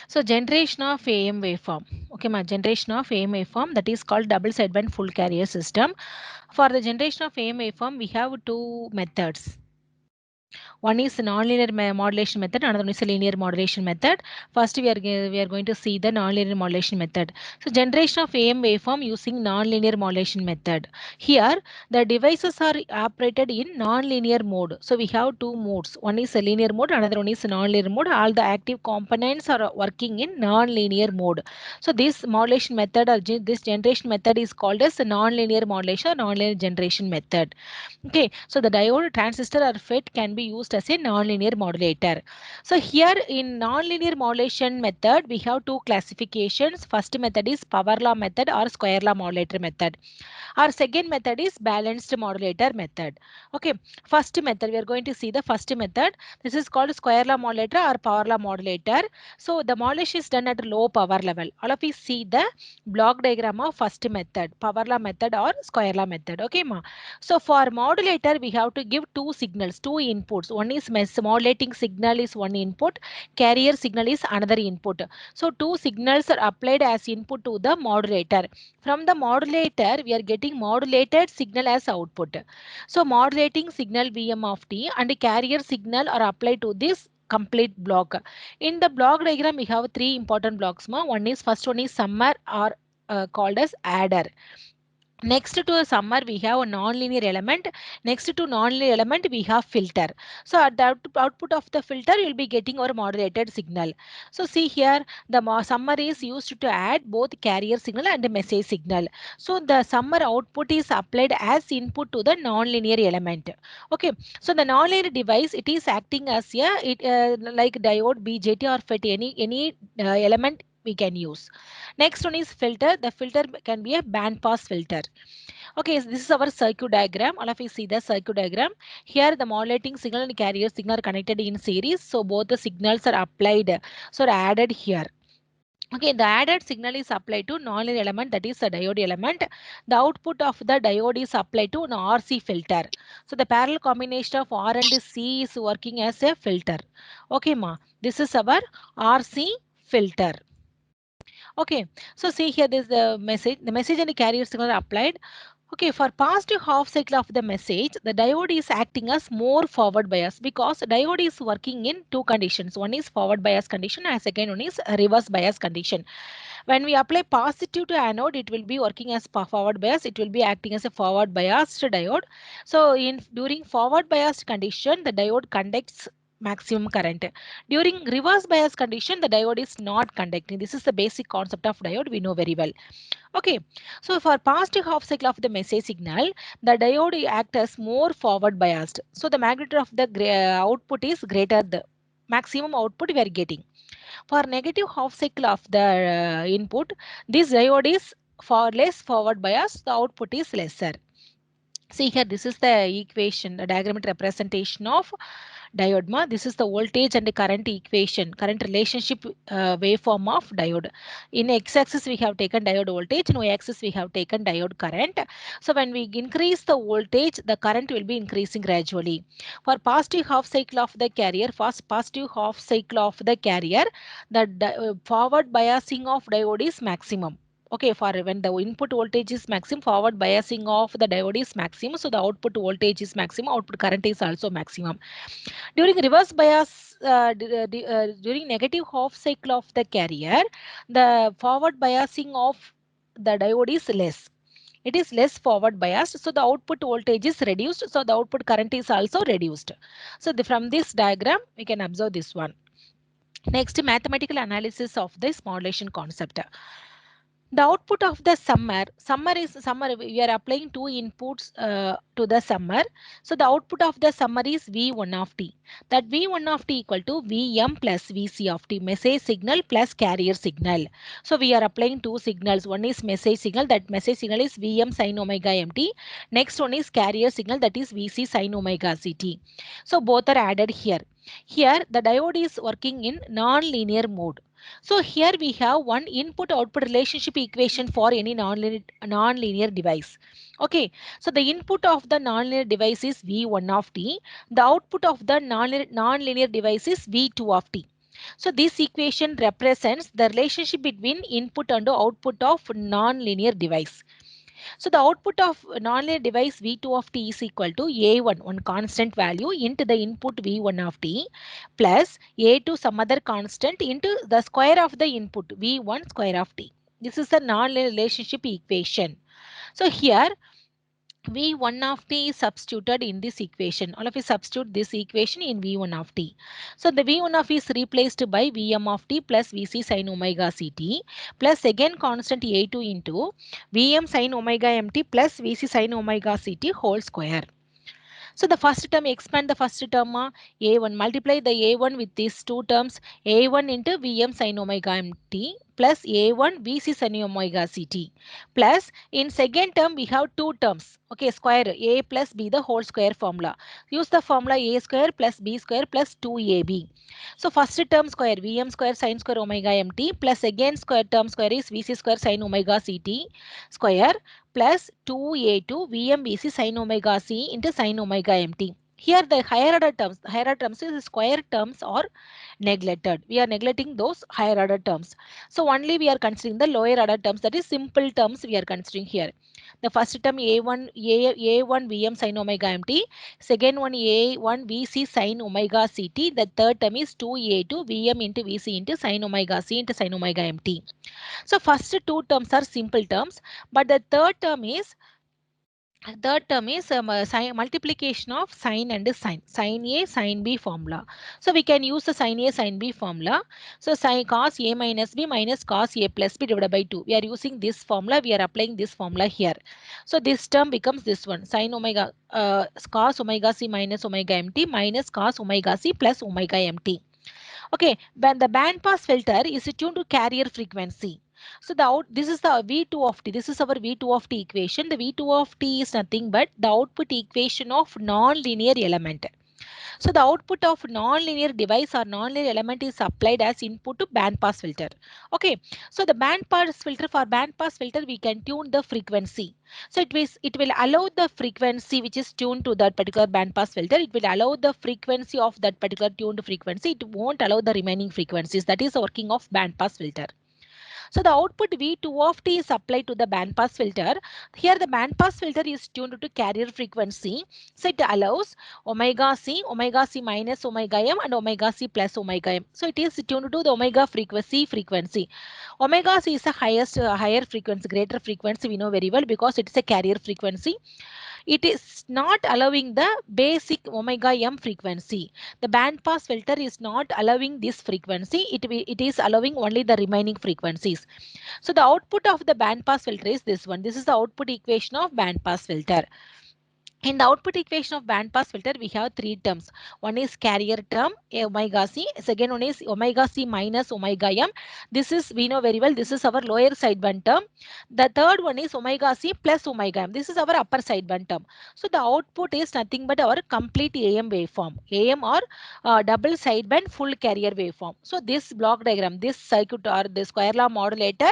So generation of AM waveform. Okay, my generation of AM waveform, that is called double sideband full carrier system. For the generation of AM waveform, we have two methods. One is nonlinear modulation method, another one is a linear modulation method. First, we are going to see the nonlinear modulation method. So, generation of AM waveform using nonlinear modulation method. Here, the devices are operated in nonlinear mode. So, we have two modes. One is a linear mode, another one is a nonlinear mode. All the active components are working in nonlinear mode. So, this modulation method or this generation method is called as a nonlinear modulation or nonlinear generation method. Okay, so the diode, transistor, or FET can be used as a nonlinear modulator. So here in nonlinear modulation method, we have two classifications. First method is power law method or square law modulator method. Our second method is balanced modulator method. Okay, first method, we are going to see the first method. This is called square law modulator or power law modulator. So the modulation is done at low power level. All of you see the block diagram of first method, power law method or square law method. Okay, ma. So for modulator, we have to give two signals, two inputs. One is modulating signal is one input, carrier signal is another input. So two signals are applied as input to the modulator. From the modulator, we are getting modulated signal as output. So modulating signal Vm of t and carrier signal are applied to this complete block. In the block diagram, we have three important blocks. One is first one is summer or called as adder. Next to a summer, we have a nonlinear element. Next to nonlinear element, we have filter. So at the output of the filter, you'll be getting our modulated signal. So see here, the summer is used to add both carrier signal and message signal. So the summer output is applied as input to the nonlinear element. Okay. So the nonlinear device, it is acting as like diode, BJT or FET, any element we can use. Next one is filter. The filter can be a band pass filter. Okay, so this is our circuit diagram. All of you see the circuit diagram. Here the modulating signal and carrier signal are connected in series. So both the signals are applied. So added here. Okay, the added signal is applied to nonlinear element, that is a diode element. The output of the diode is applied to an RC filter. So the parallel combination of R and C is working as a filter. Okay, ma. This is our RC filter. Okay, so see here this is the message. The message and the carrier signal are applied. Okay, for positive half cycle of the message, the diode is acting as more forward bias because diode is working in two conditions. One is forward bias condition and second one is a reverse bias condition. When we apply positive to anode, it will be working as forward bias. It will be acting as a forward biased diode. So in during forward biased condition, the diode conducts maximum current. During reverse bias condition, the diode is not conducting. This is the basic concept of diode we know very well. Okay, so for positive half cycle of the message signal, the diode acts as more forward biased. So the magnitude of the output is greater, the maximum output we are getting. For negative half cycle of the input, this diode is for less forward bias, the output is lesser. See here, this is the equation, the diagrammatic representation of diode. This is the voltage and the current equation, current relationship waveform of diode. In x-axis we have taken diode voltage, in y-axis we have taken diode current. So when we increase the voltage, the current will be increasing gradually. For positive half cycle of the carrier, positive half cycle of the carrier, the forward biasing of diode is maximum. Okay, for when the input voltage is maximum, forward biasing of the diode is maximum. So the output voltage is maximum, output current is also maximum. During reverse bias, during negative half cycle of the carrier, the forward biasing of the diode is less. It is less forward biased, so the output voltage is reduced, so the output current is also reduced. So from this diagram, we can observe this one. Next, mathematical analysis of this modulation concept. The output of the summer we are applying two inputs to the summer. So the output of the summer is v1 of t. That v1 of t equal to vm plus vc of t, message signal plus carrier signal. So we are applying two signals. One is message signal, that message signal is vm sin omega mt. Next one is carrier signal, that is vc sin omega ct. So both are added here. Here the diode is working in non-linear mode. So here we have one input output relationship equation for any non-linear device. Okay, so the input of the non-linear device is V1 of t. The output of the non-linear device is V2 of t. So this equation represents the relationship between input and output of non-linear device. So the output of non-linear device V2 of t is equal to A1, one constant value, into the input V1 of t, plus A2 some other constant into the square of the input V1 square of t. This is the non-linear relationship equation. So here V1 of t is substituted in this equation. All of you substitute this equation in V1 of t. So the V1 of is replaced by Vm of t plus Vc sin omega ct plus again constant A2 into Vm sin omega mt plus Vc sin omega ct whole square. So the first term, expand the first term, A1, multiply the A1 with these two terms, A1 into Vm sin omega mt plus A1 Vc sin omega ct plus in second term we have two terms, okay, square A plus B, the whole square formula. Use the formula A square plus B square plus 2AB. So first term square Vm square sin square omega mt plus again square term square is Vc square sin omega ct square plus 2a2 VMBC sin omega c into sin omega mt. Here the higher order terms is square terms are neglected. We are neglecting those higher order terms. So only we are considering the lower order terms, that is simple terms we are considering here. The first term A1 Vm sin omega mt, second one A1 Vc sin omega ct, the third term is 2a2 Vm into Vc into sin omega c into sin omega mt. So first two terms are simple terms, but the multiplication of sine and sine, sine A, sine B formula. So we can use the sine A, sine B formula. So sine cos A minus B minus cos A plus B divided by 2. We are using this formula. We are applying this formula here. So this term becomes this one, sine omega cos omega C minus omega mt minus cos omega C plus omega mt. Okay, when the band pass filter is tuned to carrier frequency. So this is the V2 of t. This is our V2 of t equation. The V2 of t is nothing but the output equation of non-linear element. So the output of non-linear device or non-linear element is applied as input to band pass filter. Okay, so the band pass filter, for band pass filter we can tune the frequency. So it will allow the frequency which is tuned to that particular band pass filter. It will allow the frequency of that particular tuned frequency. It won't allow the remaining frequencies. That is the working of band pass filter. So the output V2 of t is applied to the band pass filter. Here the band pass filter is tuned to carrier frequency. So it allows omega c minus omega m and omega c plus omega m. So it is tuned to the omega frequency. Omega c is the higher frequency, greater frequency, we know very well, because it is a carrier frequency. It is not allowing the basic omega m frequency. The band pass filter is not allowing this frequency. It is allowing only the remaining frequencies. So the output of the band pass filter is this one. This is the output equation of band pass filter. In the output equation of band pass filter, we have three terms. One is carrier term, omega c. Second one is omega c minus omega m. This is, we know very well, this is our lower sideband term. The third one is omega c plus omega m. This is our upper sideband term. So the output is nothing but our complete AM waveform. AM or double sideband full carrier waveform. So this block diagram, this circuit or the square law modulator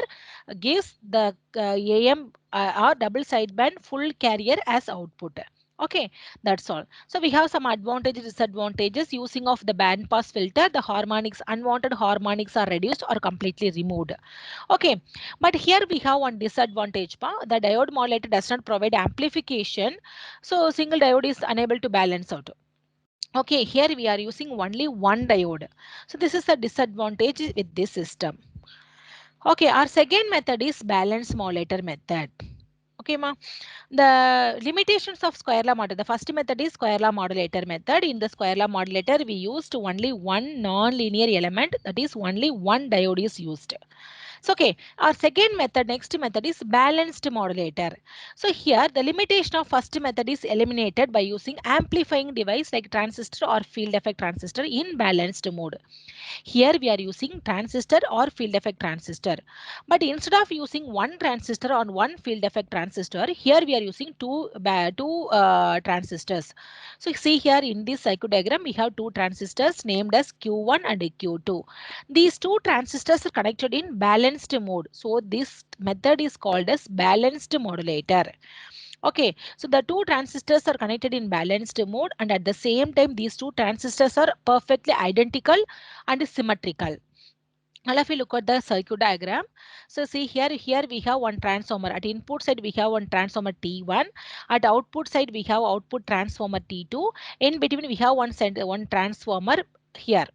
gives the AM or double sideband full carrier as output. Okay, that's all. So we have some advantages, disadvantages using of the band pass filter. The harmonics, unwanted harmonics are reduced or completely removed. Okay, but here we have one disadvantage. The diode modulator does not provide amplification. So single diode is unable to balance out. Okay, here we are using only one diode. So this is a disadvantage with this system. Okay, our second method is balanced modulator method. Okay, ma. The limitations of square law modulator. The first method is square law modulator method. In the square law modulator, we used only one non-linear element, that is only one diode is used. So, okay, our second method, next method is balanced modulator. So here the limitation of first method is eliminated by using amplifying device like transistor or field effect transistor in balanced mode. Here we are using transistor or field effect transistor. But instead of using one transistor on one field effect transistor, here we are using two transistors. So see here in this circuit diagram, we have two transistors named as Q1 and Q2. These two transistors are connected in balanced mode. So this method is called as balanced modulator. Okay, so the two transistors are connected in balanced mode, and at the same time these two transistors are perfectly identical and symmetrical. Now if we look at the circuit diagram, so see here we have one transformer. At input side we have one transformer T1. At output side we have output transformer T2. In between we have one transformer here.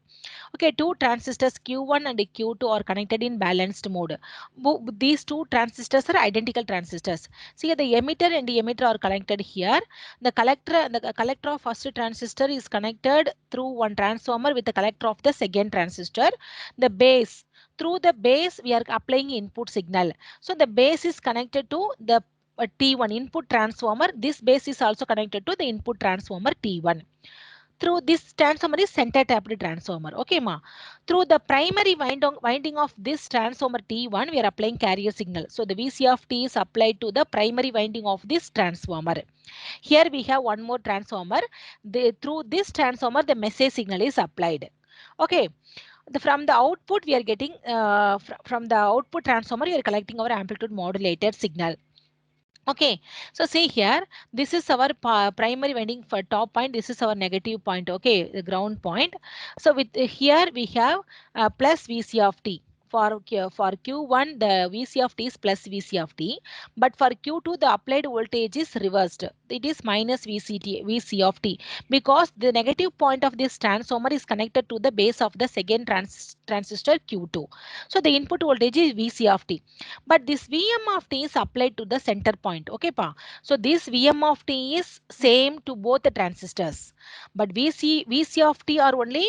Okay, two transistors Q1 and Q2 are connected in balanced mode. These two transistors are identical transistors. See, the emitter and the emitter are connected here. The collector of first transistor is connected through one transformer with the collector of the second transistor. The base, through the base we are applying input signal. So the base is connected to the T1 input transformer. This base is also connected to the input transformer T1. Through this transformer is center tapped transformer. Okay, ma. Through the primary winding of this transformer T1, we are applying carrier signal. So the VC of T is applied to the primary winding of this transformer. Here we have one more transformer. Through this transformer, the message signal is applied. Okay. From the output, we are getting from the output transformer, we are collecting our amplitude modulated signal. Okay, so see here, this is our primary winding for top point. This is our negative point. Okay, the ground point. So with here we have plus VC of t. For Q1, the VC of t is plus VC of t. But for Q2, the applied voltage is reversed. It is minus VC of t, because the negative point of this transformer is connected to the base of the second transistor Q2. So the input voltage is VC of t. But this Vm of t is applied to the center point. Okay, pa. So this Vm of t is same to both the transistors. But VC of t are only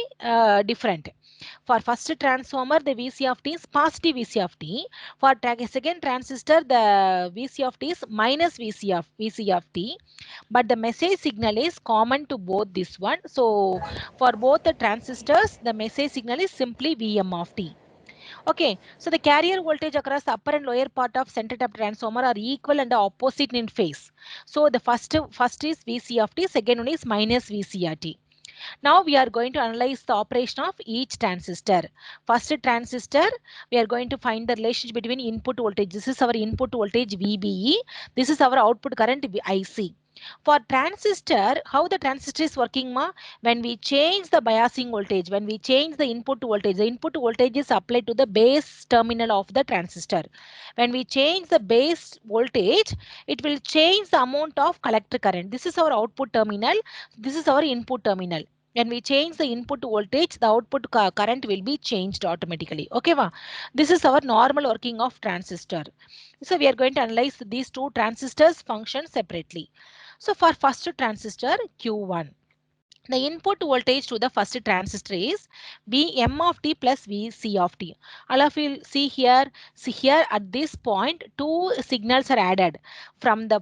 different. For first transformer, the VC of t is positive VC of t. For second transistor, the VC of t is minus VC of t. But the message signal is common to both this one. So for both the transistors, the message signal is simply Vm of t. Okay, so the carrier voltage across the upper and lower part of center tap transformer are equal and opposite in phase. So the first is VC of t, second one is minus VC of t. Now we are going to analyze the operation of each transistor. First transistor, we are going to find the relationship between input voltage. This is our input voltage VBE. This is our output current IC. For transistor, how the transistor is working, ma? When we change the biasing voltage, when we change the input voltage is applied to the base terminal of the transistor. When we change the base voltage, it will change the amount of collector current. This is our output terminal. This is our input terminal. When we change the input voltage, the output current will be changed automatically. Okay, ma? This is our normal working of transistor. So we are going to analyze these two transistors function separately. So for first transistor Q1, the input voltage to the first transistor is Vm of t plus Vc of t. All of you see here at this point, two signals are added. From the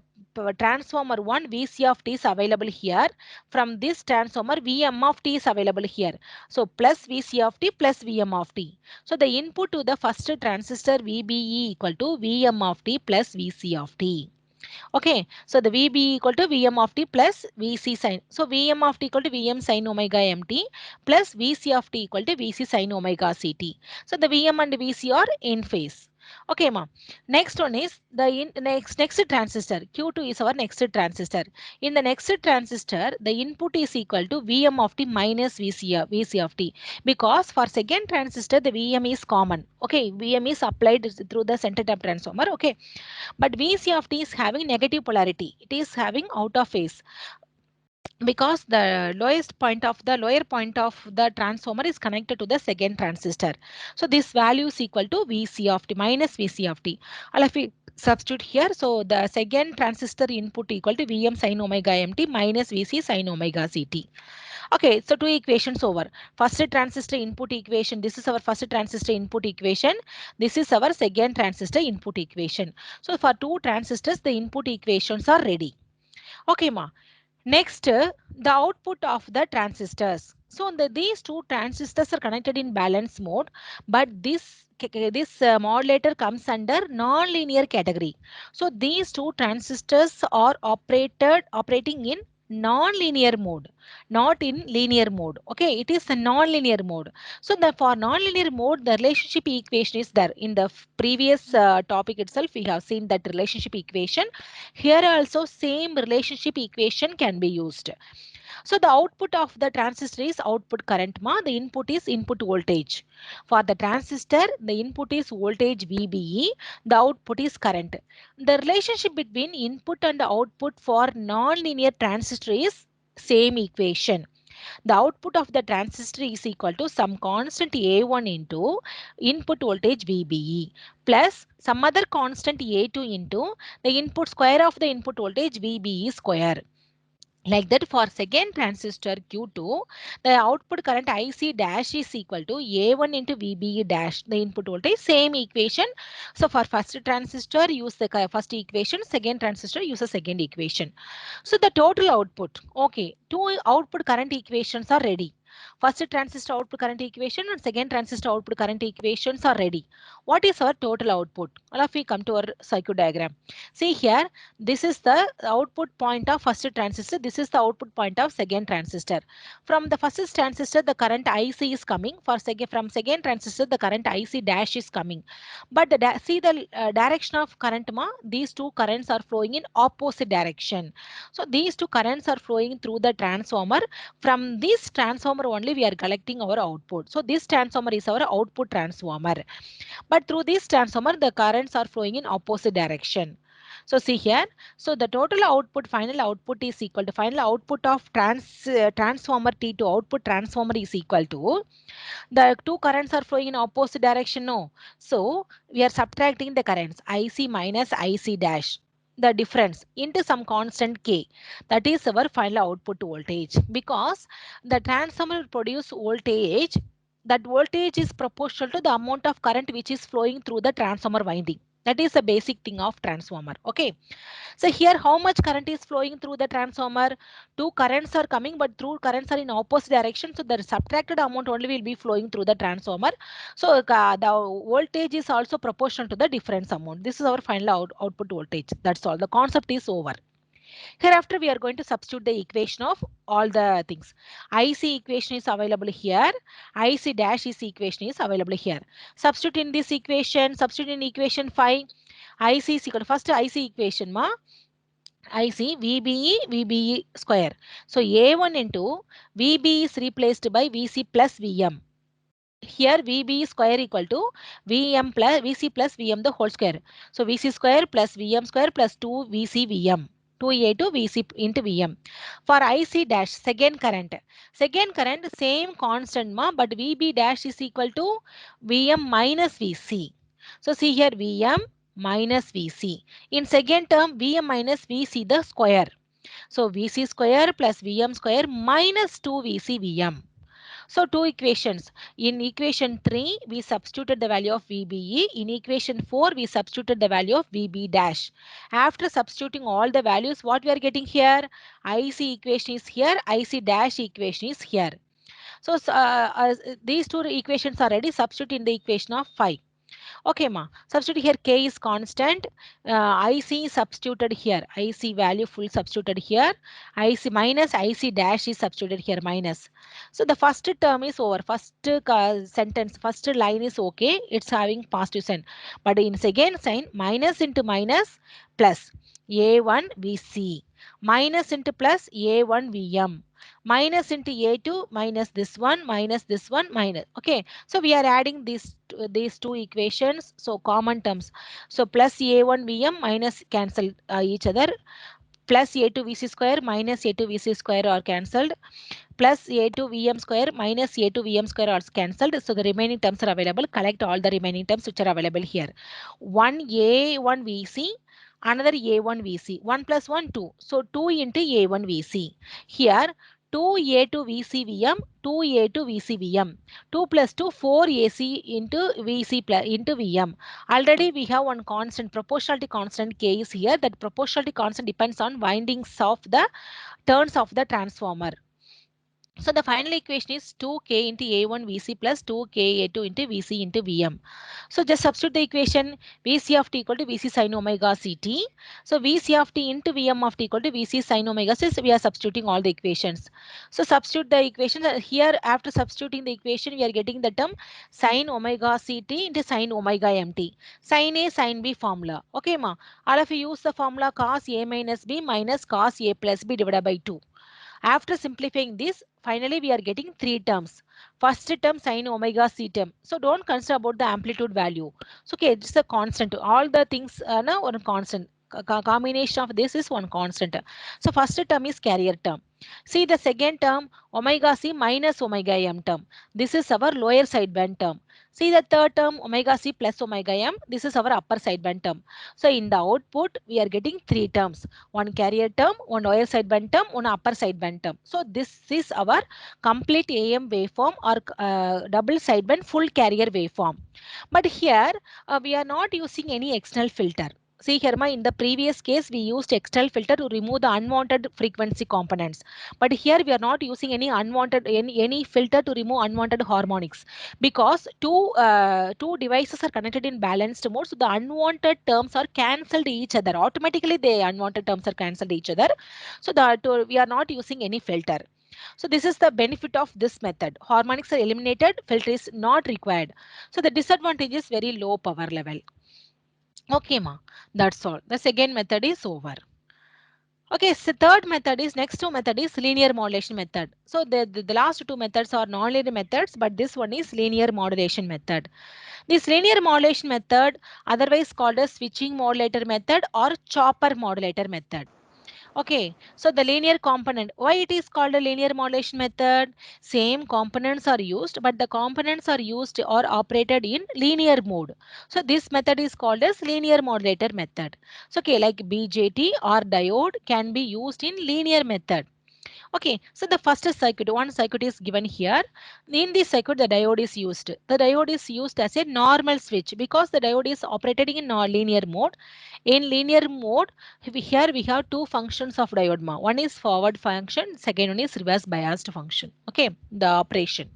transformer 1, Vc of t is available here. From this transformer, Vm of t is available here. So plus Vc of t plus Vm of t. So the input to the first transistor VBE equal to Vm of t plus Vc of t. Okay, so the VB equal to Vm of t plus Vc sin. So Vm of t equal to Vm sin omega mt plus Vc of t equal to Vc sin omega ct. So the Vm and Vc are in phase. Okay, ma. Next one is the next transistor. Q2 is our next transistor. In the next transistor, the input is equal to Vm of t minus Vc of t, because for second transistor the Vm is common. Okay, Vm is applied through the center tap transformer. Okay, but VC of t is having negative polarity. It is having out of phase, because the lower point of the transformer is connected to the second transistor. So this value is equal to VC of t minus VC of t. I'll have to substitute here. So the second transistor input equal to Vm sin omega mt minus Vc sin omega ct. Okay, so two equations over. First transistor input equation. This is our first transistor input equation. This is our second transistor input equation. So for two transistors, the input equations are ready. Okay, ma. Next, the output of the transistors. So these two transistors are connected in balance mode, but this modulator comes under non-linear category. So these two transistors are operating in non-linear mode, not in linear mode. Okay, it is a non-linear mode. So the for non-linear mode, the relationship equation is there. In the previous topic itself, we have seen that relationship equation. Here also same relationship equation can be used. So the output of the transistor is output current ma, the input is input voltage. For the transistor, the input is voltage VBE, the output is current. The relationship between input and output for non-linear transistor is same equation. The output of the transistor is equal to some constant A1 into input voltage VBE plus some other constant A2 into the input square of the input voltage VBE square. Like that, for second transistor Q2, the output current IC dash is equal to A1 into VBE dash, the input voltage, same equation. So for first transistor, use the first equation, second transistor, use the second equation. So the total output, okay, two output current equations are ready. First transistor output current equation and second transistor output current equations are ready. What is our total output? All of you come to our circuit diagram. See here, this is the output point of first transistor. This is the output point of second transistor. From the first transistor, the current IC is coming. From second transistor, the current IC dash is coming. But see the direction of current ma, these two currents are flowing in opposite direction. So these two currents are flowing through the transformer. From this transformer only we are collecting our output. So this transformer is our output transformer. But through this transformer, the currents are flowing in opposite direction. So see here, so the total output, final output is equal to final output of transformer T to output transformer is equal to the two currents are flowing in opposite direction. No, so we are subtracting the currents IC minus IC dash, the difference into some constant K, that is our final output voltage, because the transformer will produce voltage, that voltage is proportional to the amount of current which is flowing through the transformer winding. That is the basic thing of transformer. Okay, so here how much current is flowing through the transformer? Two currents are coming, but through currents are in opposite direction. So the subtracted amount only will be flowing through the transformer. So the voltage is also proportional to the difference amount. This is our final output voltage. That's all. The concept is over. Hereafter, we are going to substitute the equation of all the things. IC equation is available here. IC dash is equation is available here. Substitute in this equation. Substitute in equation 5. IC is equal to first IC equation ma. IC VBE square. So A1 into VB is replaced by VC plus VM. Here VB square equal to VM plus VC plus VM the whole square. So VC square plus VM square plus 2 VC VM. 2A to VC into VM. For IC dash, second current. Second current same constant ma, but VB dash is equal to VM minus VC. So see here VM minus VC. In second term VM minus VC the square. So VC square plus VM square minus 2 VC VM. So two equations. In equation 3, we substituted the value of VBE. In equation 4, we substituted the value of VB dash. After substituting all the values, what we are getting here? IC equation is here, IC dash equation is here. So these two equations are ready. Substitute in the equation of 5. Okay, ma. Substitute here K is constant. IC substituted here. IC value full substituted here. IC minus IC dash is substituted here minus. So the first term is over. First sentence, first line is okay. It's having positive sign. But in second sign, minus into minus plus A1 VC. Minus into plus A1 VM. Minus into A2 minus this one minus. Okay. So we are adding these two equations. So common terms. So plus A1 VM minus cancel each other. Plus A2 VC square minus A2 VC square are cancelled. Plus A2 VM square minus A2 VM square are cancelled. So the remaining terms are available. Collect all the remaining terms which are available here. One A1 VC, another A1 VC. 1 plus 1, 2. So 2 into A1 VC. Here 2A2 VCVM, 2A2 VCVM. 2 plus 2, 4 AC into VC plus into VM. Already we have one constant, proportionality constant K is here. That proportionality constant depends on windings of the turns of the transformer. So the final equation is 2k into A1 Vc plus 2k A2 into Vc into Vm. So just substitute the equation Vc of t equal to Vc sin omega Ct. So Vc of t into Vm of t equal to Vc sin omega. So we are substituting all the equations. So substitute the equations here. After substituting the equation, we are getting the term sin omega Ct into sin omega mt. Sin A sin B formula. Okay ma. All of you use the formula cos A minus B minus cos A plus B divided by 2. After simplifying this, finally we are getting three terms. First term sin omega c term. So don't consider about the amplitude value. So okay, it's a constant. All the things now one constant. Combination of this is one constant. So first term is carrier term. See the second term omega c minus omega m term. This is our lower sideband term. See the third term omega c plus omega m. This is our upper sideband term. So in the output we are getting three terms. One carrier term, one lower sideband term, one upper sideband term. So this is our complete AM waveform or double sideband full carrier waveform. But here we are not using any external filter. See here, in the previous case, we used external filter to remove the unwanted frequency components. But here we are not using any unwanted any filter to remove unwanted harmonics, because two devices are connected in balanced mode. So the unwanted terms are cancelled each other. Automatically, the unwanted terms are cancelled each other. So that we are not using any filter. So this is the benefit of this method. Harmonics are eliminated, filter is not required. So the disadvantage is very low power level. Okay, ma. That's all. The second method is over. Okay, so third method is next two method is linear modulation method. So the last two methods are non-linear methods, but this one is linear modulation method. This linear modulation method, otherwise called as switching modulator method or chopper modulator method. Okay, so the linear component, why it is called a linear modulation method? Same components are used, but the components are used or operated in linear mode. So this method is called as linear modulator method. So okay, like BJT or diode can be used in linear method. Okay, so the first circuit, one circuit is given here. In this circuit, the diode is used. The diode is used as a normal switch because the diode is operating in linear mode. In linear mode, here we have two functions of diode. One is forward function, second one is reverse biased function. Okay, the operation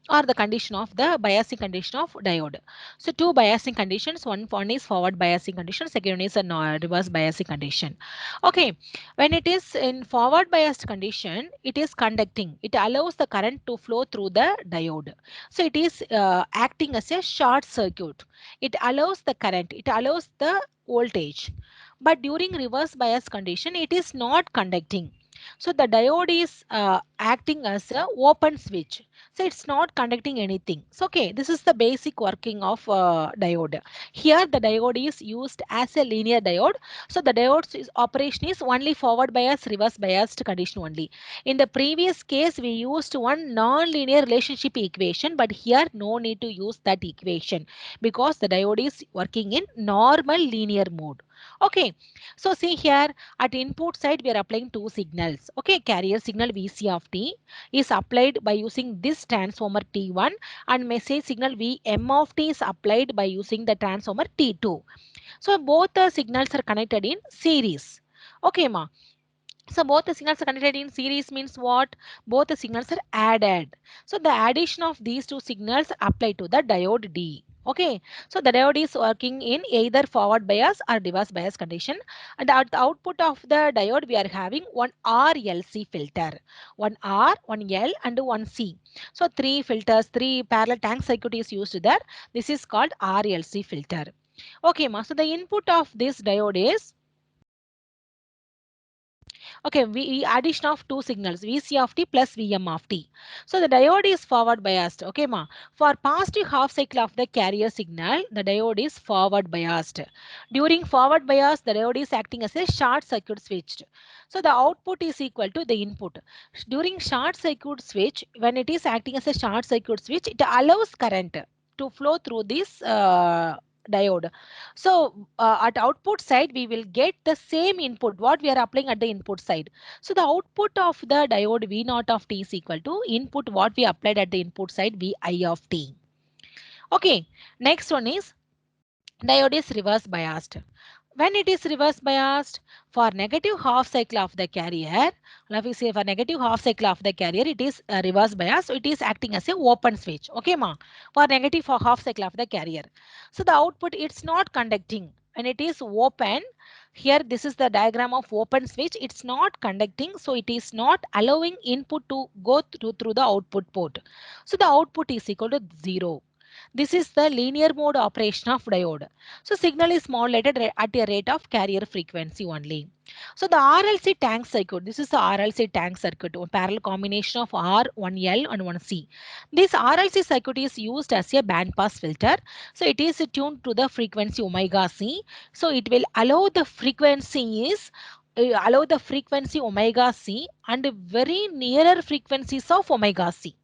or the condition of the biasing condition of diode. So two biasing conditions, one is forward biasing condition, second one is a reverse biasing condition. Okay, when it is in forward biased condition, it is conducting. It allows the current to flow through the diode. So it is acting as a short circuit. It allows the current, it allows the voltage. But during reverse bias condition, it is not conducting. So the diode is acting as a open switch. So it's not conducting anything. So okay, this is the basic working of diode. Here the diode is used as a linear diode. So the diode's operation is only forward bias, reverse biased condition only. In the previous case, we used one non-linear relationship equation, but here no need to use that equation because the diode is working in normal linear mode. Okay, so see here at input side we are applying two signals. Okay, carrier signal Vc of t is applied by using this transformer T1 and message signal Vm of t is applied by using the transformer T2. So both the signals are connected in series. Okay, ma. So both the signals are connected in series means what? Both the signals are added. So the addition of these two signals apply to the diode D. Okay, so the diode is working in either forward bias or reverse bias condition, and at the output of the diode we are having one RLC filter, one R, one L, and one C. So three filters, three parallel tank circuit is used there. This is called RLC filter. Okay, ma. So the input of this diode is, okay, we addition of two signals Vc of t plus Vm of t. So the diode is forward biased. Okay, ma. For positive half cycle of the carrier signal, the diode is forward biased. During forward bias, the diode is acting as a short circuit switch. So the output is equal to the input. During short circuit switch, when it is acting as a short circuit switch, it allows current to flow through this diode. So at output side, we will get the same input what we are applying at the input side. So the output of the diode V naught of t is equal to input what we applied at the input side Vi of t. Okay, next one is diode is reverse biased. When it is reverse biased, for negative half cycle of the carrier, let me say for negative half cycle of the carrier, it is reverse bias. So it is acting as a open switch. Okay, ma. For negative for half cycle of the carrier. So the output it's not conducting. When it is open, here this is the diagram of open switch. It's not conducting. So it is not allowing input to go through the output port. So the output is equal to 0. This is the linear mode operation of diode. So signal is modulated at a rate of carrier frequency only. So the RLC tank circuit, this is the RLC tank circuit, a parallel combination of R, 1L and 1C. This RLC circuit is used as a band pass filter. So it is tuned to the frequency omega C. So it will allow the frequency omega C and very nearer frequencies of omega C.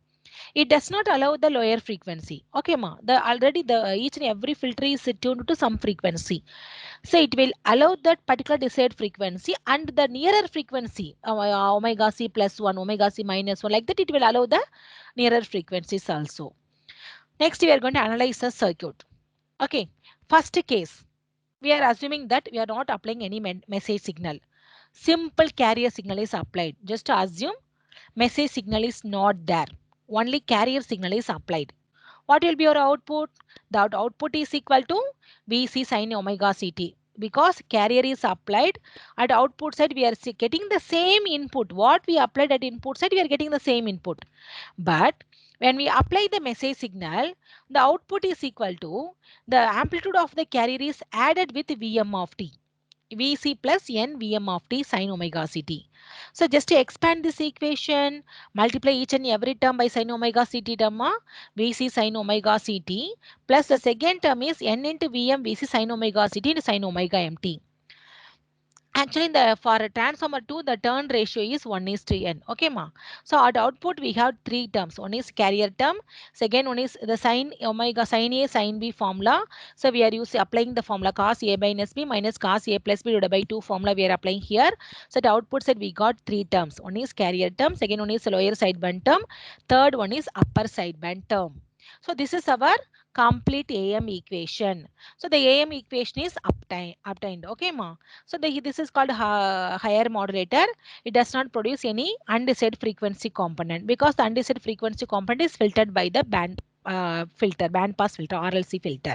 It does not allow the lower frequency. Okay, ma. The already the each and every filter is tuned to some frequency. So it will allow that particular desired frequency and the nearer frequency, omega c plus 1, omega c minus 1, like that it will allow the nearer frequencies also. Next, we are going to analyze the circuit. Okay, first case, we are assuming that we are not applying any message signal. Simple carrier signal is applied. Just to assume message signal is not there. Only carrier signal is applied. What will be your output? The output is equal to Vc sin omega ct. Because carrier is applied at output side, we are getting the same input. What we applied at input side, we are getting the same input. But when we apply the message signal, the output is equal to the amplitude of the carrier is added with Vm of t. Vc plus n Vm of t sin omega ct. So just to expand this equation, multiply each and every term by sin omega ct term, Vc sin omega ct plus the second term is n into Vm Vc sin omega ct into sin omega mt. Actually, for a transformer 2, the turn ratio is 1 is to n. Okay, ma. So at output, we have three terms. One is carrier term. Second one is the sin omega, sin A, sin B formula. So we are applying the formula cos A minus B minus cos A plus B divided by 2 formula we are applying here. So at output side, we got three terms. One is carrier term. Second one is lower sideband term. Third one is upper sideband term. So this is our complete AM equation. So the AM equation is obtained. Okay, ma. So this is called higher modulator. It does not produce any undecided frequency component because the undecided frequency component is filtered by the band pass filter, RLC filter.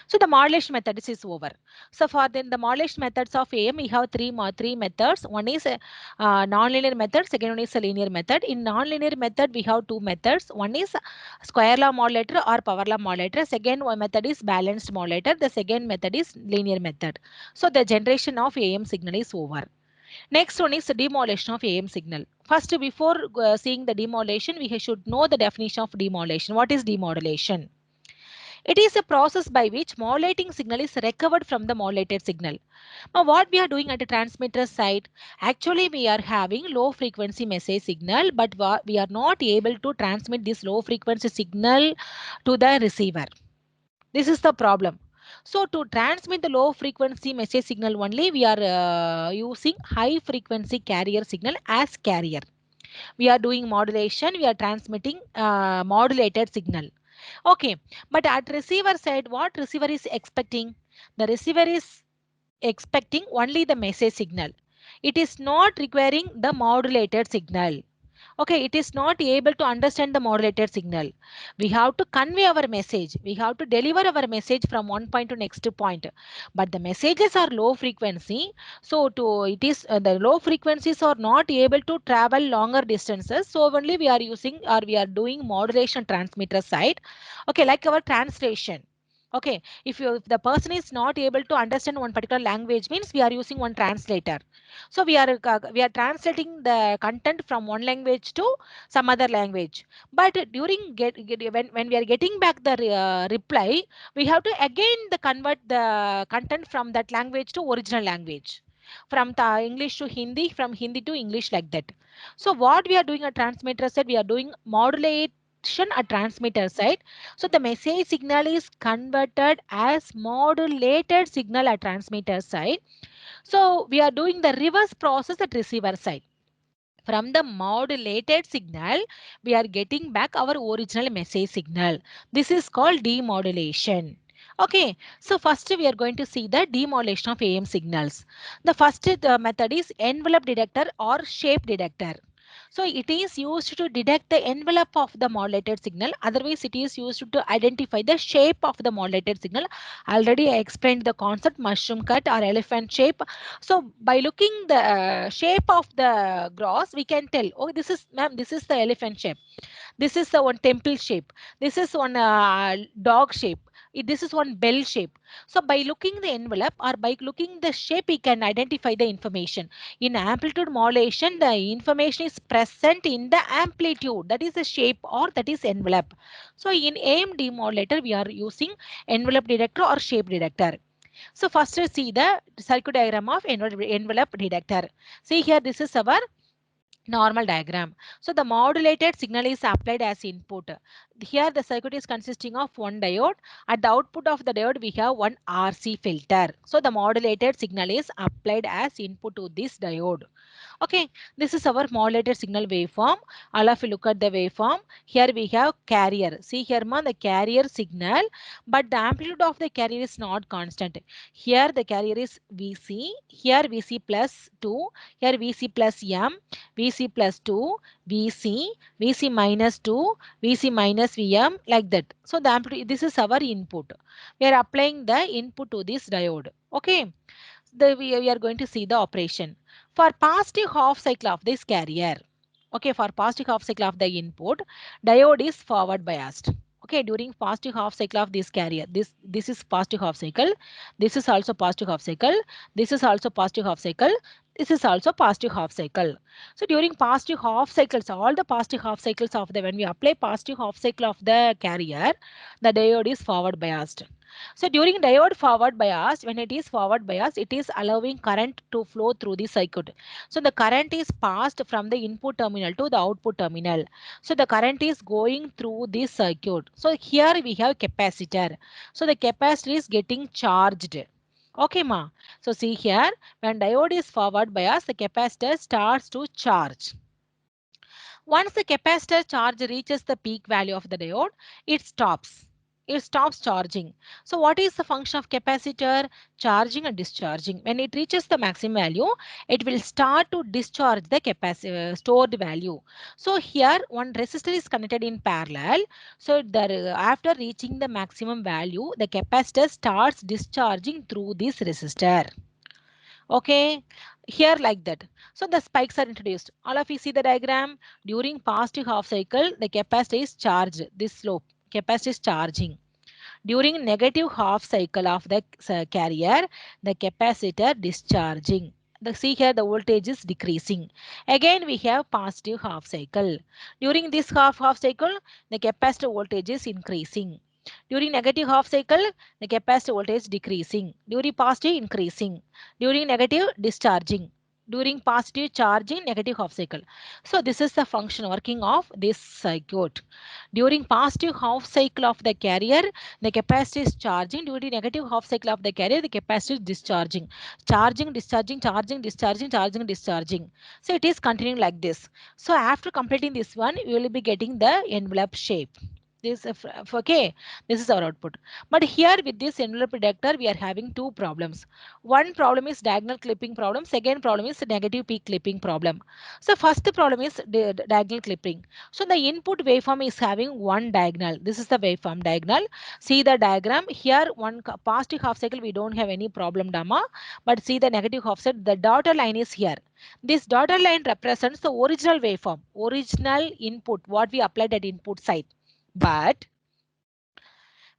So the modulation method is over. So for the modulation methods of AM, we have three methods. One is a non-linear method. Second one is a linear method. In non-linear method, we have two methods. One is square law modulator or power law modulator. Second one method is balanced modulator. The second method is linear method. So the generation of AM signal is over. Next one is the demodulation of AM signal. First, before seeing the demodulation, we should know the definition of demodulation. What is demodulation? It is a process by which modulating signal is recovered from the modulated signal. Now, what we are doing at the transmitter side, actually we are having low frequency message signal, but we are not able to transmit this low frequency signal to the receiver. This is the problem. So to transmit the low frequency message signal only, we are using high frequency carrier signal as carrier. We are doing modulation, we are transmitting modulated signal. Okay, but at receiver side, what receiver is expecting? The receiver is expecting only the message signal. It is not requiring the modulated signal. Okay, it is not able to understand the modulated signal. We have to convey our message. We have to deliver our message from one point to next point. But the messages are low frequency. So to it is the low frequencies are not able to travel longer distances. So only we are using or we are doing modulation transmitter side. Okay, like our translation. Okay, if the person is not able to understand one particular language means we are using one translator. So we are translating the content from one language to some other language. But during when we are getting back the reply, we have to again convert the content from that language to original language. From the English to Hindi, from Hindi to English, like that. So what we are doing at transmitter side, we are doing modulation at transmitter side. So the message signal is converted as modulated signal at transmitter side. So we are doing the reverse process at receiver side. From the modulated signal, we are getting back our original message signal. This is called demodulation. Okay, so first we are going to see the demodulation of AM signals. The first method is envelope detector or shape detector. So it is used to detect the envelope of the modulated signal. Otherwise, it is used to identify the shape of the modulated signal. Already I explained the concept mushroom cut or elephant shape. So by looking the shape of the gross, we can tell, oh, this is, ma'am, this is the elephant shape. This is the one temple shape. This is one dog shape. This is one bell shape. So by looking the envelope or by looking the shape, we can identify the information. In amplitude modulation, the information is present in the amplitude. That is the shape or that is envelope. So in AM demodulator, we are using envelope detector or shape detector. So first see the circuit diagram of envelope detector. See here, this is our normal diagram. So the modulated signal is applied as input. Here the circuit is consisting of one diode. At the output of the diode we have one RC filter. So the modulated signal is applied as input to this diode. Okay, this is our modulated signal waveform. All of you look at the waveform. Here we have carrier. See here ma, the carrier signal, but the amplitude of the carrier is not constant. Here the carrier is VC. Here VC plus 2. Here VC plus M. VC plus 2. VC. VC minus 2. VC minus VM, like that. So the amplitude, this is our input. We are applying the input to this diode. Okay, we are going to see the operation. For positive half cycle of this carrier, okay, for positive half cycle of the input, diode is forward biased. Okay, during positive half cycle of this carrier, this is positive half cycle, this is also positive half cycle, this is also positive half cycle, this is also positive half cycle. So during positive half cycles, all the positive half cycles of the, when we apply positive half cycle of the carrier, the diode is forward biased. So during diode forward bias, when it is forward bias, it is allowing current to flow through the circuit. So the current is passed from the input terminal to the output terminal. So the current is going through this circuit. So here we have capacitor. So the capacitor is getting charged. Okay, ma. So see here, when diode is forward bias, the capacitor starts to charge. Once the capacitor charge reaches the peak value of the diode, it stops. It stops charging. So what is the function of capacitor? Charging and discharging. When it reaches the maximum value, it will start to discharge the capacitor stored value. So here one resistor is connected in parallel. So after reaching the maximum value, the capacitor starts discharging through this resistor. Okay, here like that. So the spikes are introduced. All of you see the diagram. During positive half cycle, the capacitor is charged. This slope, capacitor is charging. During negative half cycle of the carrier, the capacitor discharging. See here the voltage is decreasing. Again we have positive half cycle. During this half cycle, the capacitor voltage is increasing. During negative half cycle, the capacitor voltage decreasing. During positive, increasing. During negative, discharging. During positive, charging, negative half cycle. So this is the function working of this circuit. During positive half cycle of the carrier, the capacitor is charging. During negative half cycle of the carrier, the capacitor is discharging. Charging, discharging, charging, discharging, charging, discharging. So it is continuing like this. So after completing this one, you will be getting the envelope shape. This okay, this is our output. But here with this envelope detector, we are having two problems. One problem is diagonal clipping problem. Second problem is negative peak clipping problem. So first problem is diagonal clipping. So the input waveform is having one diagonal. This is the waveform diagonal. See the diagram here. One positive half cycle, we don't have any problem, Dhamma. But see the negative half cycle, the dotted line is here. This dotted line represents the original waveform, original input, what we applied at input side. But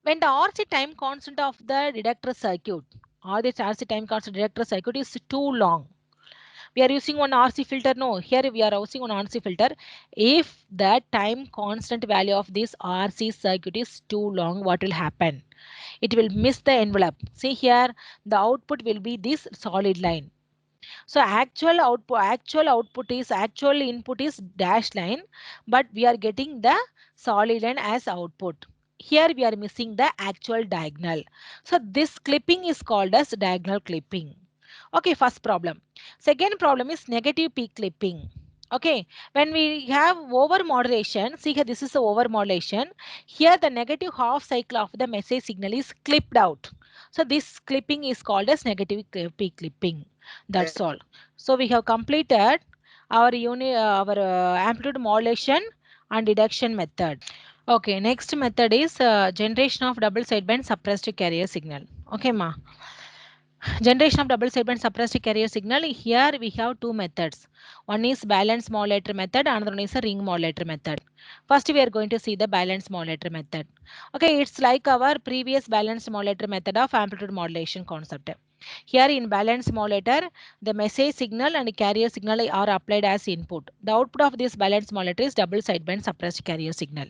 when the RC time constant of the detector circuit or this RC time constant detector circuit is too long, we are using one RC filter. No, here we are using one RC filter. If the time constant value of this RC circuit is too long, what will happen? It will miss the envelope. See here, the output will be this solid line. So actual input is dash line, but we are getting the solid line as output. Here we are missing the actual diagonal. So this clipping is called as diagonal clipping. Okay, first problem. Second problem is negative peak clipping. Okay, when we have over modulation, see here this is the over modulation. Here the negative half cycle of the message signal is clipped out. So this clipping is called as negative peak clipping. That's all. So we have completed our amplitude modulation and deduction method. Okay, next method is generation of double sideband suppressed carrier signal. Okay, ma. Generation of double sideband suppressed carrier signal. Here we have two methods. One is balance modulator method, another one is a ring modulator method. First, we are going to see the balance modulator method. Okay, it's like our previous balance modulator method of amplitude modulation concept. Here in balance modulator, the message signal and carrier signal are applied as input. The output of this balance modulator is double sideband suppressed carrier signal.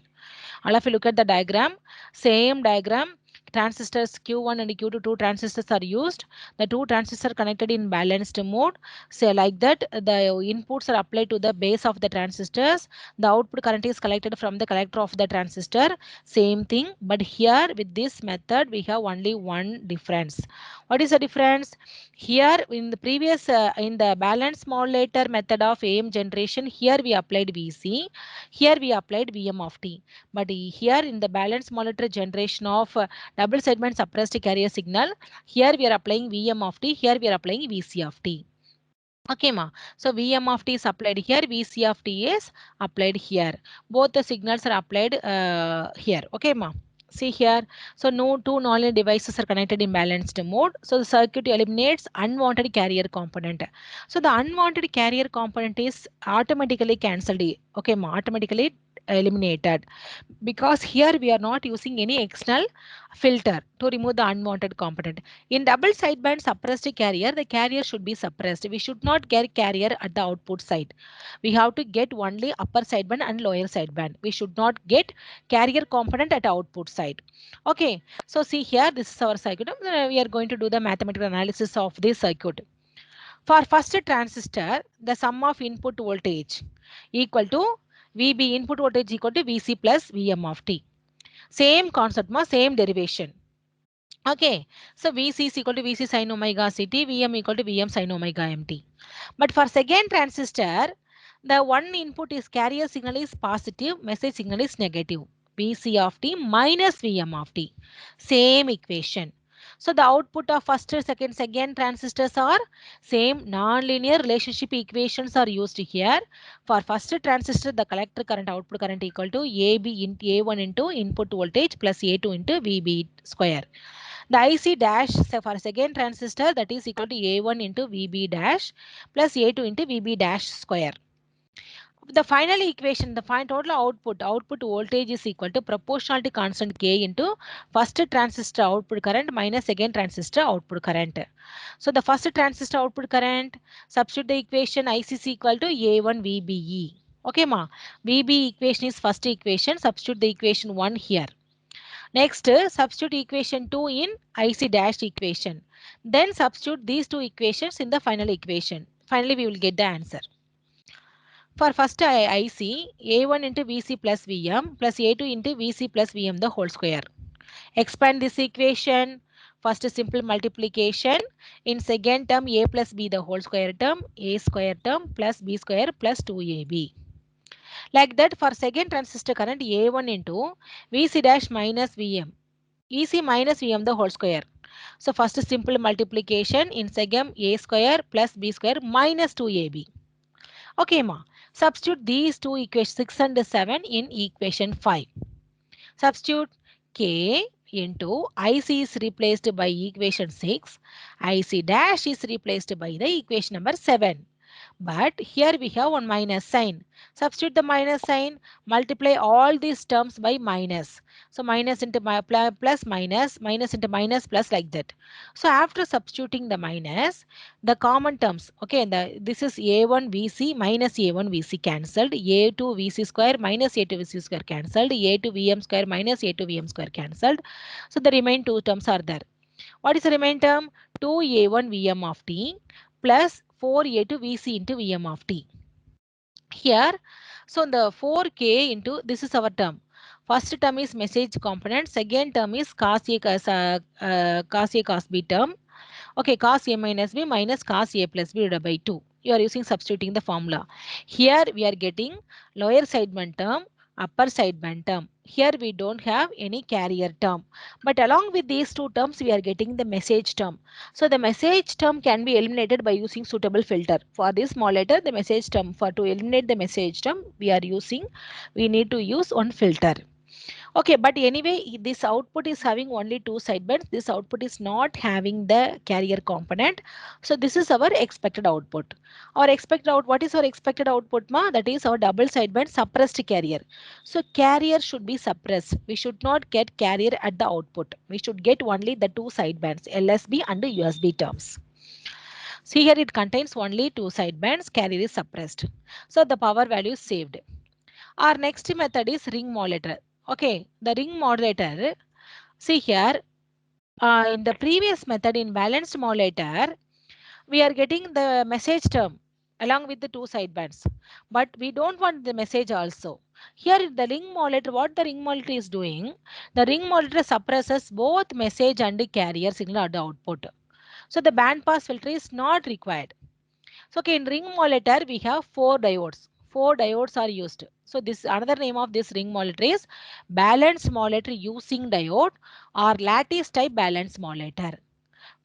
All of you look at the diagram. Same diagram. Transistors Q1 and Q2, two transistors are used. The two transistors are connected in balanced mode. So like that, the inputs are applied to the base of the transistors. The output current is collected from the collector of the transistor. Same thing. But here with this method, we have only one difference. What is the difference? Here in the previous, in the balance modulator method of AM generation, here we applied VC. Here we applied VM of T. But here in the balance modulator generation of double sideband suppressed carrier signal, here we are applying VM of T, here we are applying VC of T. Okay, ma. So VM of T is applied here, VC of T is applied here. Both the signals are applied here. Okay, ma. See here. So no two nonlinear devices are connected in balanced mode. So the circuit eliminates unwanted carrier component. So the unwanted carrier component is automatically cancelled. Okay, ma. Automatically eliminated, because here we are not using any external filter to remove the unwanted component. In double sideband suppressed carrier, the carrier should be suppressed. We should not get carrier at the output side. We have to get only upper sideband and lower sideband. We should not get carrier component at output side. Okay, so see here, this is our circuit. We are going to do the mathematical analysis of this circuit. For first transistor, the sum of input voltage equal to VB, input voltage equal to VC plus VM of T. Same concept, same derivation. Okay, so VC is equal to VC sin omega CT, VM equal to VM sin omega MT. But for second transistor, the one input is carrier signal is positive, message signal is negative. VC of T minus VM of T. Same equation. So the output of first, second transistors are same. Non-linear relationship equations are used here. For first transistor, the collector current output current equal to AB into A1 into input voltage plus A2 into VB square. The IC dash for second transistor, that is equal to A1 into VB dash plus A2 into VB dash square. The final equation, the final total output voltage is equal to proportionality constant K into first transistor output current minus second transistor output current. So the first transistor output current, substitute the equation IC is equal to A1 VBE. Okay, ma. VB equation is first equation, substitute the equation 1 here. Next, substitute equation 2 in IC dash equation. Then substitute these two equations in the final equation. Finally, we will get the answer. For first IC, A1 into VC plus VM plus A2 into VC plus VM the whole square. Expand this equation. First simple multiplication. In second term, A plus B the whole square term, A square term plus B square plus 2AB. Like that, for second transistor current, A1 into VC dash minus VM. EC minus VM the whole square. So first simple multiplication, in second A square plus B square minus 2AB. Okay, ma. Substitute these two equations 6 and 7 in equation 5. Substitute K into IC is replaced by equation 6. IC dash is replaced by the equation number 7. But here we have one minus sign. Substitute the minus sign, multiply all these terms by minus. So minus into plus minus, minus into minus plus, like that. So after substituting the minus, the common terms, okay, this is A1 VC minus A1 VC cancelled, A2 VC square minus A2 VC square cancelled, A2 VM square minus A2 VM square cancelled. So the remaining two terms are there. What is the remaining term? 2A1 VM of T plus 4A2 VC into VM of T. Here, so the 4K into, this is our term. First term is message component. Second term is cos A cos B term. Okay, cos A minus B minus cos A plus B divided by 2. you are using substituting the formula. Here we are getting lower sideband term, upper sideband term. Here we don't have any carrier term. But along with these two terms, we are getting the message term. So the message term can be eliminated by using suitable filter. For this small letter, the message term, for to eliminate the message term, we need to use one filter. Okay, but anyway, this output is having only two sidebands. This output is not having the carrier component. So this is our expected output. What is our expected output, ma? That is our double sideband suppressed carrier. So carrier should be suppressed. We should not get carrier at the output. We should get only the two sidebands, LSB and USB terms. See here, it contains only two sidebands. Carrier is suppressed. So the power value is saved. Our next method is ring modulator. Okay, the ring modulator, see here, in the previous method in balanced modulator, we are getting the message term along with the two sidebands, but we don't want the message also. Here the ring modulator, what the ring modulator is doing, the ring modulator suppresses both message and carrier signal at the output. So the band pass filter is not required. So okay, in ring modulator we have four diodes. Four diodes are used. So this another name of this ring modulator is balanced modulator using diode or lattice type balanced modulator.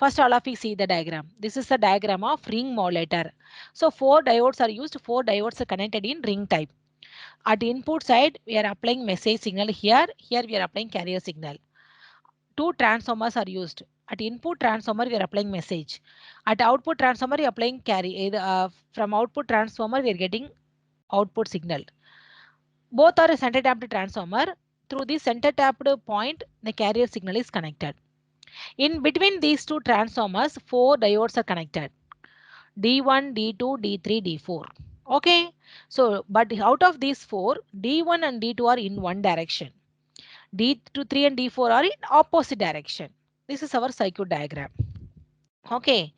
First all of you see the diagram. This is the diagram of ring modulator. So four diodes are used. Four diodes are connected in ring type. At input side we are applying message signal here. Here we are applying carrier signal. Two transformers are used. At input transformer, we are applying message. At output transformer, we are applying carry. From output transformer, we are getting output signal. Both are a center tapped transformer. Through the center tapped point, the carrier signal is connected. In between these two transformers, four diodes are connected. D1, D2, D3, D4. Okay. So, but out of these four, D1 and D2 are in one direction. D2, 3 and D4 are in opposite direction. This is our circuit diagram. Okay,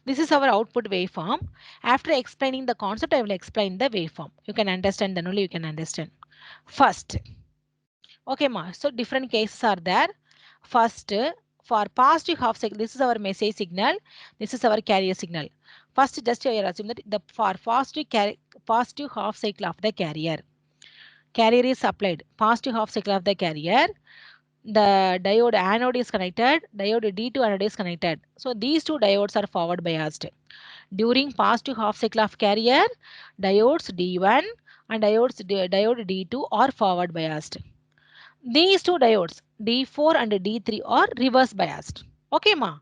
this is our output waveform. After explaining the concept, I will explain the waveform. You can understand, then only you can understand. First, okay, ma. So different cases are there. First, for positive half cycle, this is our message signal. This is our carrier signal. First, just you assume that the for positive half cycle of the carrier is supplied. Positive half cycle of the carrier, the diode anode is connected, diode D2 anode is connected. So these two diodes are forward biased. During positive half cycle of carrier, diodes D1 and diode D2 are forward biased. These two diodes D4 and D3 are reverse biased. Okay, ma.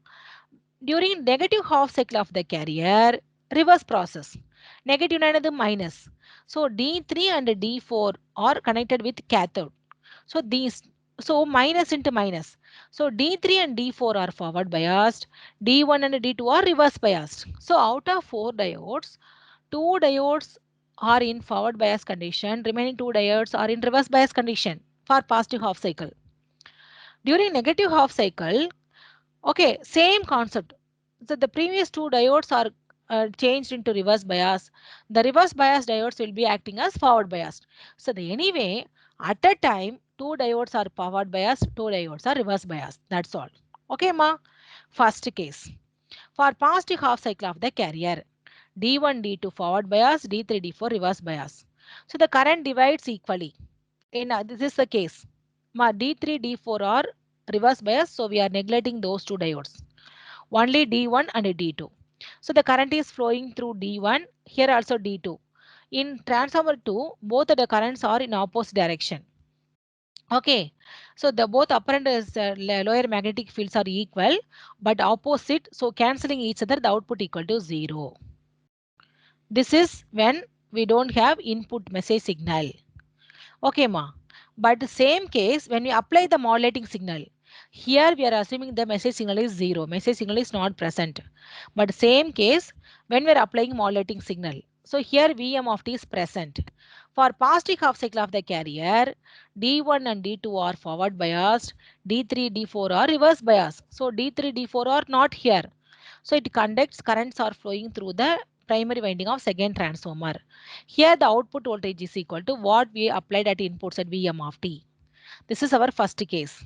During negative half cycle of the carrier, reverse process. Negative and minus. So D3 and D4 are connected with cathode. So minus into minus. So D3 and D4 are forward biased. D1 and D2 are reverse biased. So out of four diodes, two diodes are in forward bias condition. Remaining two diodes are in reverse bias condition for positive half cycle. During negative half cycle, okay, same concept. So the previous two diodes are changed into reverse bias. The reverse bias diodes will be acting as forward biased. So anyway, at a time, two diodes are forward biased, two diodes are reverse biased. That's all. Okay, ma. First case. For positive half cycle of the carrier, D1, D2 forward bias, D3, D4 reverse bias. So the current divides equally. This is the case. Ma D3, D4 are reverse bias, so we are neglecting those two diodes. Only D1 and D2. So the current is flowing through D1, here also D2. In transformer 2, both the currents are in opposite direction. Okay, so the both upper and lower magnetic fields are equal, but opposite, so cancelling each other, the output equal to 0. This is when we don't have input message signal. Okay, ma. But the same case, when we apply the modulating signal, here we are assuming the message signal is 0. Message signal is not present. But same case, when we are applying modulating signal. So here VM of t is present. For positive half cycle of the carrier, D1 and D2 are forward biased. D3, D4 are reverse biased. So D3, D4 are not here. So it conducts currents are flowing through the primary winding of second transformer. Here the output voltage is equal to what we applied at inputs at Vm of t. This is our first case.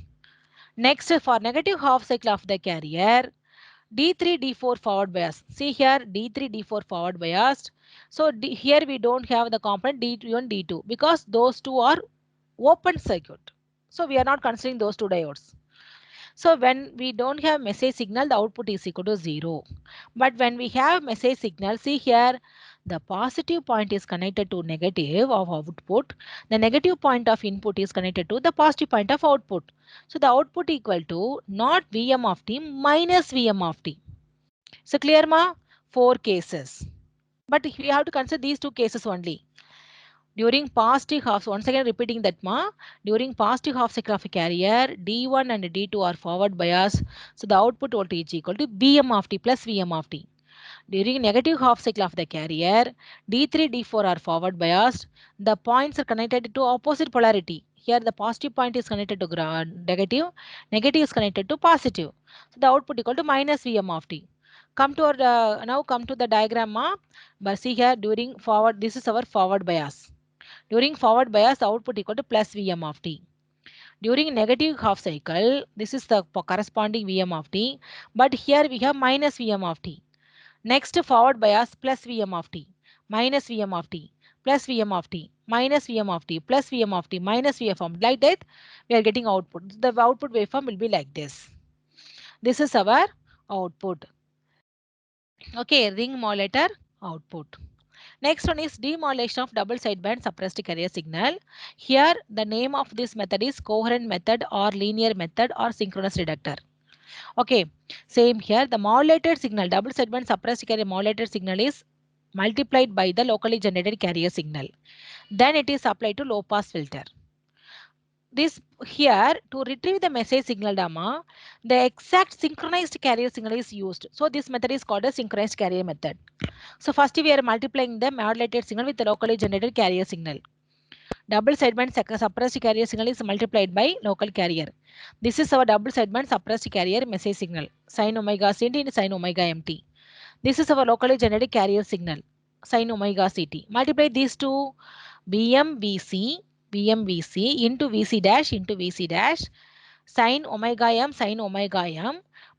Next, for negative half cycle of the carrier, D3, D4 forward bias. See here, D3, D4 forward biased. So here we don't have the component D1, D2 because those two are open circuit. So we are not considering those two diodes. So when we don't have message signal, the output is equal to 0. But when we have message signal, see here, the positive point is connected to negative of output. The negative point of input is connected to the positive point of output. So the output equal to not Vm of t minus Vm of t. So clear ma? 4 cases. But we have to consider these 2 cases only. During positive half, once again repeating that ma, during positive half cycle of a carrier, D1 and D2 are forward bias. So the output voltage equal to Bm of t plus Vm of t. During negative half cycle of the carrier, D3, D4 are forward biased. The points are connected to opposite polarity. Here the positive point is connected to negative, negative is connected to positive. So the output equal to minus Vm of t. Come to our now come to the diagram ma. But see here during forward, this is our forward bias. During forward bias, the output equal to plus Vm of t. During negative half cycle, this is the corresponding Vm of t. But here we have minus Vm of t. Next forward bias plus Vm of t, minus Vm of t, plus Vm of t, minus Vm of t, plus Vm of t, minus Vm of t. Like that, we are getting output. The output waveform will be like this. This is our output. Okay, ring modulator output. Next one is demodulation of double sideband suppressed carrier signal. Here the name of this method is coherent method or linear method or synchronous reductor. Okay, same here. The modulated signal, double sideband suppressed carrier modulated signal is multiplied by the locally generated carrier signal. Then it is applied to low pass filter. This here to retrieve the message signal dama, the exact synchronized carrier signal is used. So this method is called a synchronized carrier method. So first we are multiplying the modulated signal with the locally generated carrier signal. Double sideband suppressed carrier signal is multiplied by local carrier. This is our double sideband suppressed carrier message signal. Sin omega ct into sin omega mt. This is our locally generated carrier signal. Sin omega ct. Multiply these two BMVC, BMVC into VC dash into VC dash. Sin omega m,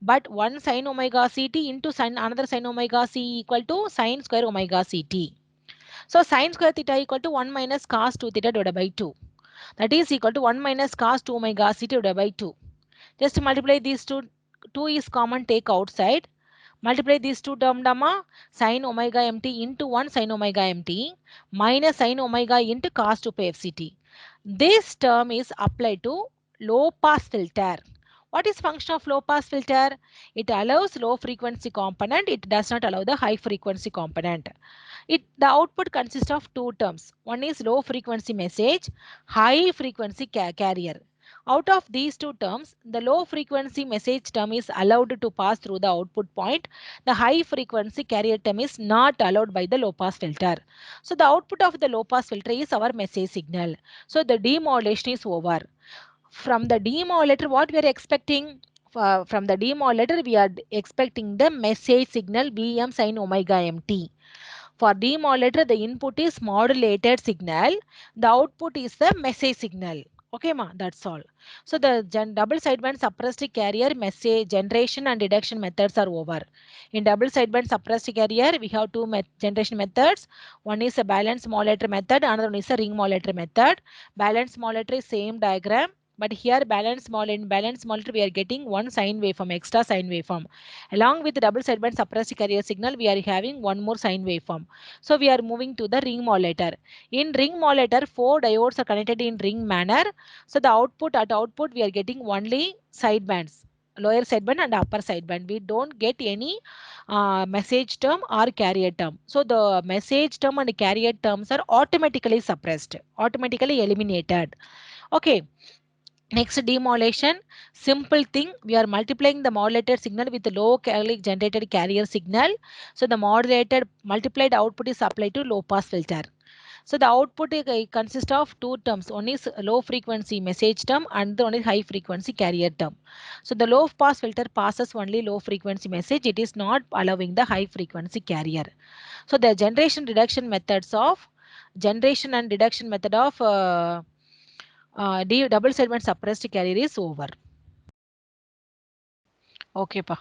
but one sin omega ct into sin another sin omega c equal to sin square omega ct. So sin square theta equal to 1 minus cos 2 theta divided by 2. That is equal to 1 minus cos 2 omega c divided by 2. Just multiply these two. 2 is common, take outside. Multiply these two term dama. Sin omega mt into 1 sin omega mt minus sin omega into cos 2 pi fct. This term is applied to low pass filter. What is function of low pass filter? It allows low frequency component. It does not allow the high frequency component. The output consists of two terms. One is low frequency message, high frequency carrier. Out of these two terms, the low frequency message term is allowed to pass through the output point. The high frequency carrier term is not allowed by the low pass filter. So the output of the low pass filter is our message signal. So the demodulation is over. From the demodulator, what we are expecting? From the demodulator, we are expecting the message signal Vm sin omega mt. For demodulator, the input is modulated signal. The output is the message signal. Okay, ma, that's all. So the double sideband suppressed carrier message generation and reduction methods are over. In double sideband suppressed carrier, we have two generation methods. One is a balanced modulator method, another one is a ring modulator method. Balanced modulator is same diagram. But here balanced modulator, we are getting one sine waveform, extra sine waveform. Along with the double sideband suppressed carrier signal, we are having one more sine waveform. So we are moving to the ring modulator. In ring modulator, 4 diodes are connected in ring manner. So the output we are getting only sidebands, lower sideband and upper sideband. We don't get any message term or carrier term. So the message term and carrier terms are automatically suppressed, automatically eliminated. Okay. Next, demodulation. Simple thing. We are multiplying the modulated signal with the locally generated carrier signal. So the modulated multiplied output is applied to low pass filter. So the output consists of two terms. One is low frequency message term and the one is high frequency carrier term. So the low pass filter passes only low frequency message. It is not allowing the high frequency carrier. So the generation and reduction method of double segment suppressed carrier is over. Okay, pa.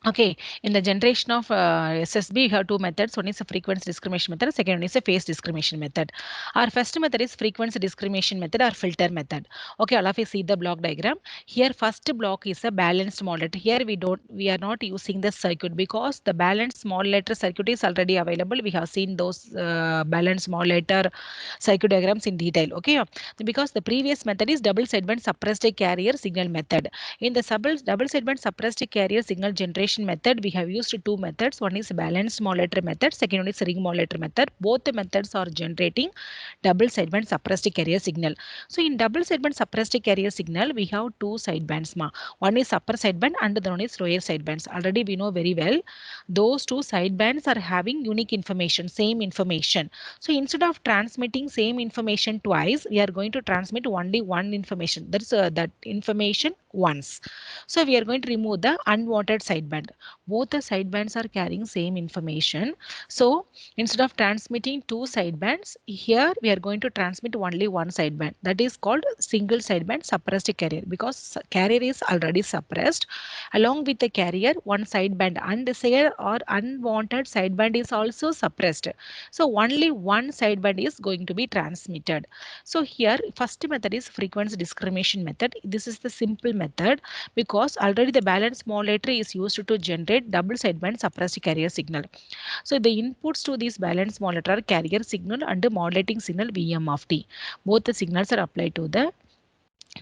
Okay, in the generation of SSB, you have two methods. One is a frequency discrimination method. Second one is a phase discrimination method. Our first method is frequency discrimination method or filter method. Okay, all of you see the block diagram. Here, first block is a balanced modulator. Here we are not using the circuit because the balanced modulator circuit is already available. We have seen those balanced modulator circuit diagrams in detail. Okay, because the previous method is double sideband suppressed carrier signal method. In the double sideband suppressed carrier signal generation method, we have used two methods. One is balanced modulator method, second one is ring modulator method. Both the methods are generating double sideband suppressed carrier signal. So in double sideband suppressed carrier signal, we have two sidebands. One is upper sideband and the one is lower sidebands. Already we know very well those two sidebands are having unique information, same information. So instead of transmitting same information twice, we are going to transmit only one information. That's that information once. So we are going to remove the unwanted sideband. Both the sidebands are carrying same information. So instead of transmitting two sidebands, here we are going to transmit only one sideband. That is called single sideband suppressed carrier because carrier is already suppressed. Along with the carrier, one sideband undesired or unwanted sideband is also suppressed. So only one sideband is going to be transmitted. So here first method is frequency discrimination method. This is the simple method because already the balanced modulator is used to generate double sideband suppressed carrier signal. So the inputs to this balanced modulator are carrier signal and modulating signal Vm of t. Both the signals are applied to the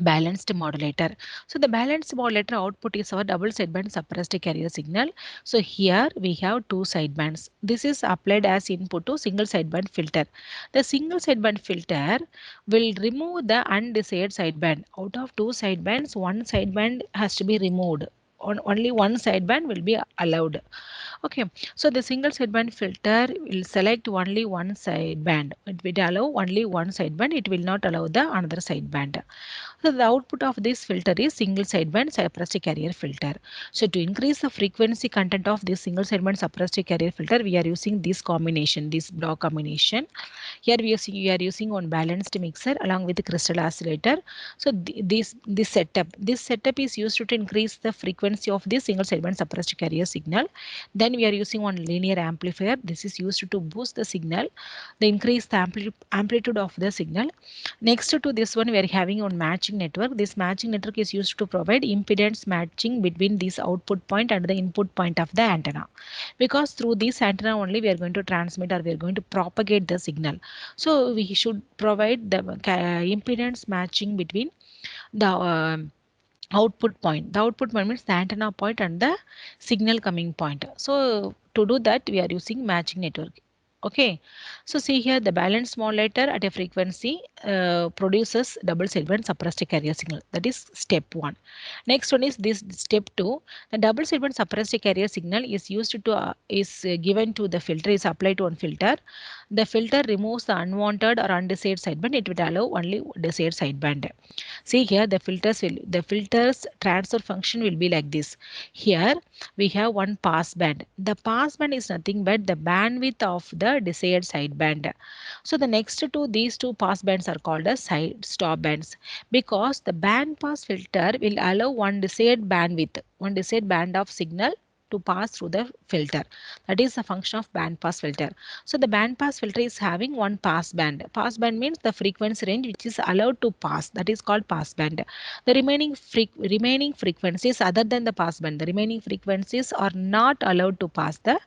balanced modulator. So the balanced modulator output is our double sideband suppressed carrier signal. So here we have two sidebands. This is applied as input to single sideband filter. The single sideband filter will remove the undesired sideband. Out of two sidebands, one sideband has to be removed. Only one sideband will be allowed. Okay, so the single sideband filter will select only one sideband. It will allow only one sideband. It will not allow the another sideband. So the output of this filter is single sideband suppressed carrier filter. So to increase the frequency content of this single sideband suppressed carrier filter, we are using this combination, this block combination. Here we are using one balanced mixer along with the crystal oscillator. So this setup is used to increase the frequency of this single sideband suppressed carrier signal. Then we are using one linear amplifier. This is used to boost the signal, the increase the amplitude of the signal. Next to this one, we are having one matching network. This matching network is used to provide impedance matching between this output point and the input point of the antenna. Because through this antenna only we are going to transmit or we are going to propagate the signal. So we should provide the impedance matching between the output point. The output point means the antenna point and the signal coming point. So to do that, we are using matching network. Okay, so see here the balanced modulator at a frequency produces double sideband suppressed carrier signal. That is step one. Next one is this step two. The double sideband suppressed carrier signal is used to given to the filter, is applied to one filter. The filter removes the unwanted or undesired sideband. It will allow only desired sideband. See here the filters transfer function will be like this. Here we have one pass band. The pass band is nothing but the bandwidth of the desired sideband. So the next to these two pass bands are called as side stop bands because the band pass filter will allow one desired band of signal to pass through the filter. That is the function of band pass filter. So the band pass filter is having one pass band. Pass band means the frequency range which is allowed to pass. That is called pass band. The remaining frequencies other than the pass band, the remaining frequencies are not allowed to pass the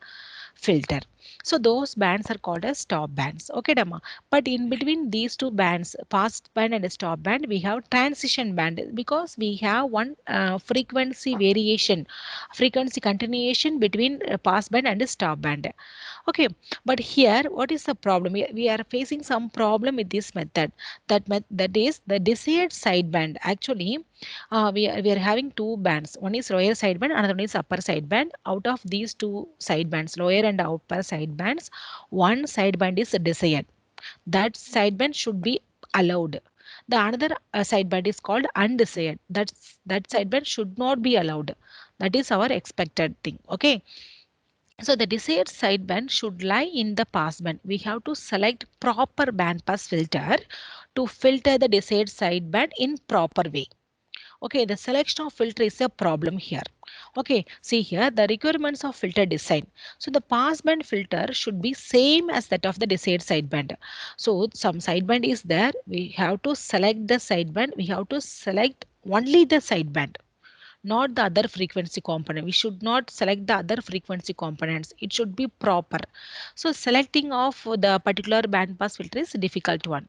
filter. So those bands are called as stop bands. Okay, Dhamma. But in between these two bands, pass band and stop band, we have transition band because we have one frequency variation, frequency continuation between pass band and stop band. Okay, but here what is the problem? We are facing some problem with this method. That is the desired sideband. Actually, we are having two bands. One is lower sideband, another one is upper sideband. Out of these two sidebands, lower and upper sidebands, one sideband is desired. That sideband should be allowed. The another sideband is called undesired. That sideband should not be allowed. That is our expected thing. Okay. So the desired sideband should lie in the passband. We have to select proper bandpass filter to filter the desired sideband in proper way. Okay, the selection of filter is a problem here. Okay, see here the requirements of filter design. So the passband filter should be same as that of the desired sideband. So some sideband is there. We have to select the sideband. We have to select only the sideband, not the other frequency component. We should not select the other frequency components. It should be proper. So selecting of the particular band pass filter is a difficult one.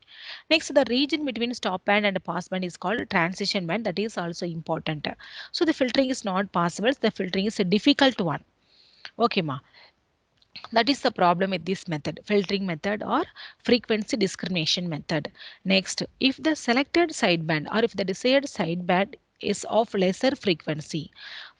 Next, the region between stop band and pass band is called transition band. That is also important. So the filtering is not possible. The filtering is a difficult one. Okay, ma. That is the problem with this method, filtering method or frequency discrimination method. Next, if the selected sideband or if the desired sideband is of lesser frequency,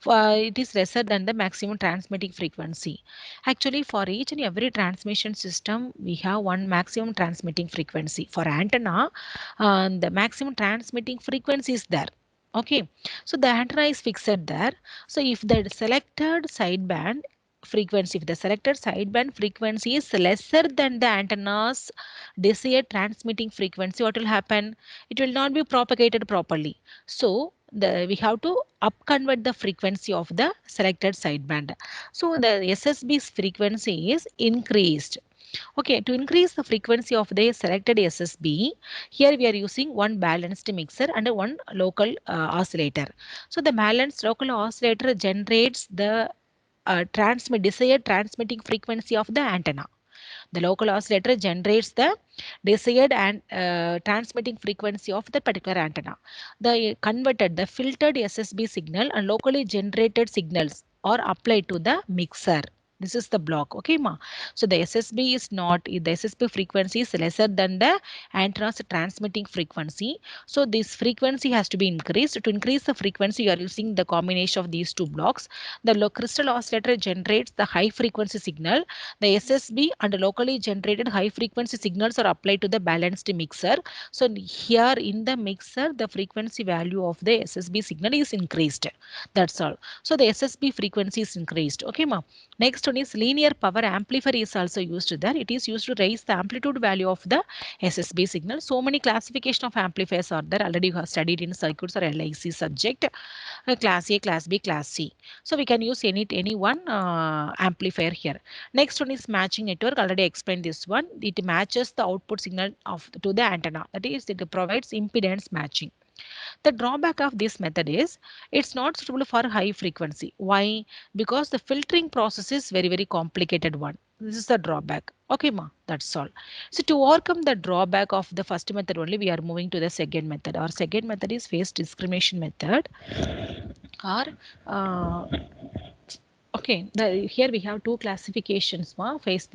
it is lesser than the maximum transmitting frequency. Actually, for each and every transmission system, we have one maximum transmitting frequency. For antenna, the maximum transmitting frequency is there. Okay, so the antenna is fixed there. So if the selected sideband frequency, if the selected sideband frequency is lesser than the antenna's desired transmitting frequency, what will happen? It will not be propagated properly. So we have to up convert the frequency of the selected sideband. So the SSB's frequency is increased. Okay, to increase the frequency of the selected SSB, here we are using one balanced mixer and one local oscillator. So the balanced local oscillator generates the desired transmitting frequency of the antenna. The local oscillator generates the desired and transmitting frequency of the particular antenna. The filtered SSB signal and locally generated signals are applied to the mixer. This is the block. Okay, ma. So the SSB is not, the SSB frequency is lesser than the antenna's transmitting frequency. So this frequency has to be increased. To increase the frequency, you are using the combination of these two blocks. The crystal oscillator generates the high frequency signal. The SSB and locally generated high frequency signals are applied to the balanced mixer. So here in the mixer, the frequency value of the SSB signal is increased. That's all. So the SSB frequency is increased. Okay, ma. Next one is linear power amplifier is also used there. It is used to raise the amplitude value of the SSB signal. So many classification of amplifiers are there. Already you have studied in circuits or LIC subject. Class A, Class B, Class C. So we can use any one amplifier here. Next one is matching network. Already explained this one. It matches the output signal to the antenna. That is, it provides impedance matching. The drawback of this method is it's not suitable for high frequency. Why? Because the filtering process is very complicated one. This is the drawback. Okay, ma, that's all. So to overcome the drawback of the first method only, we are moving to the second method. Our second method is phase discrimination method. Or okay, here we have two classifications, phase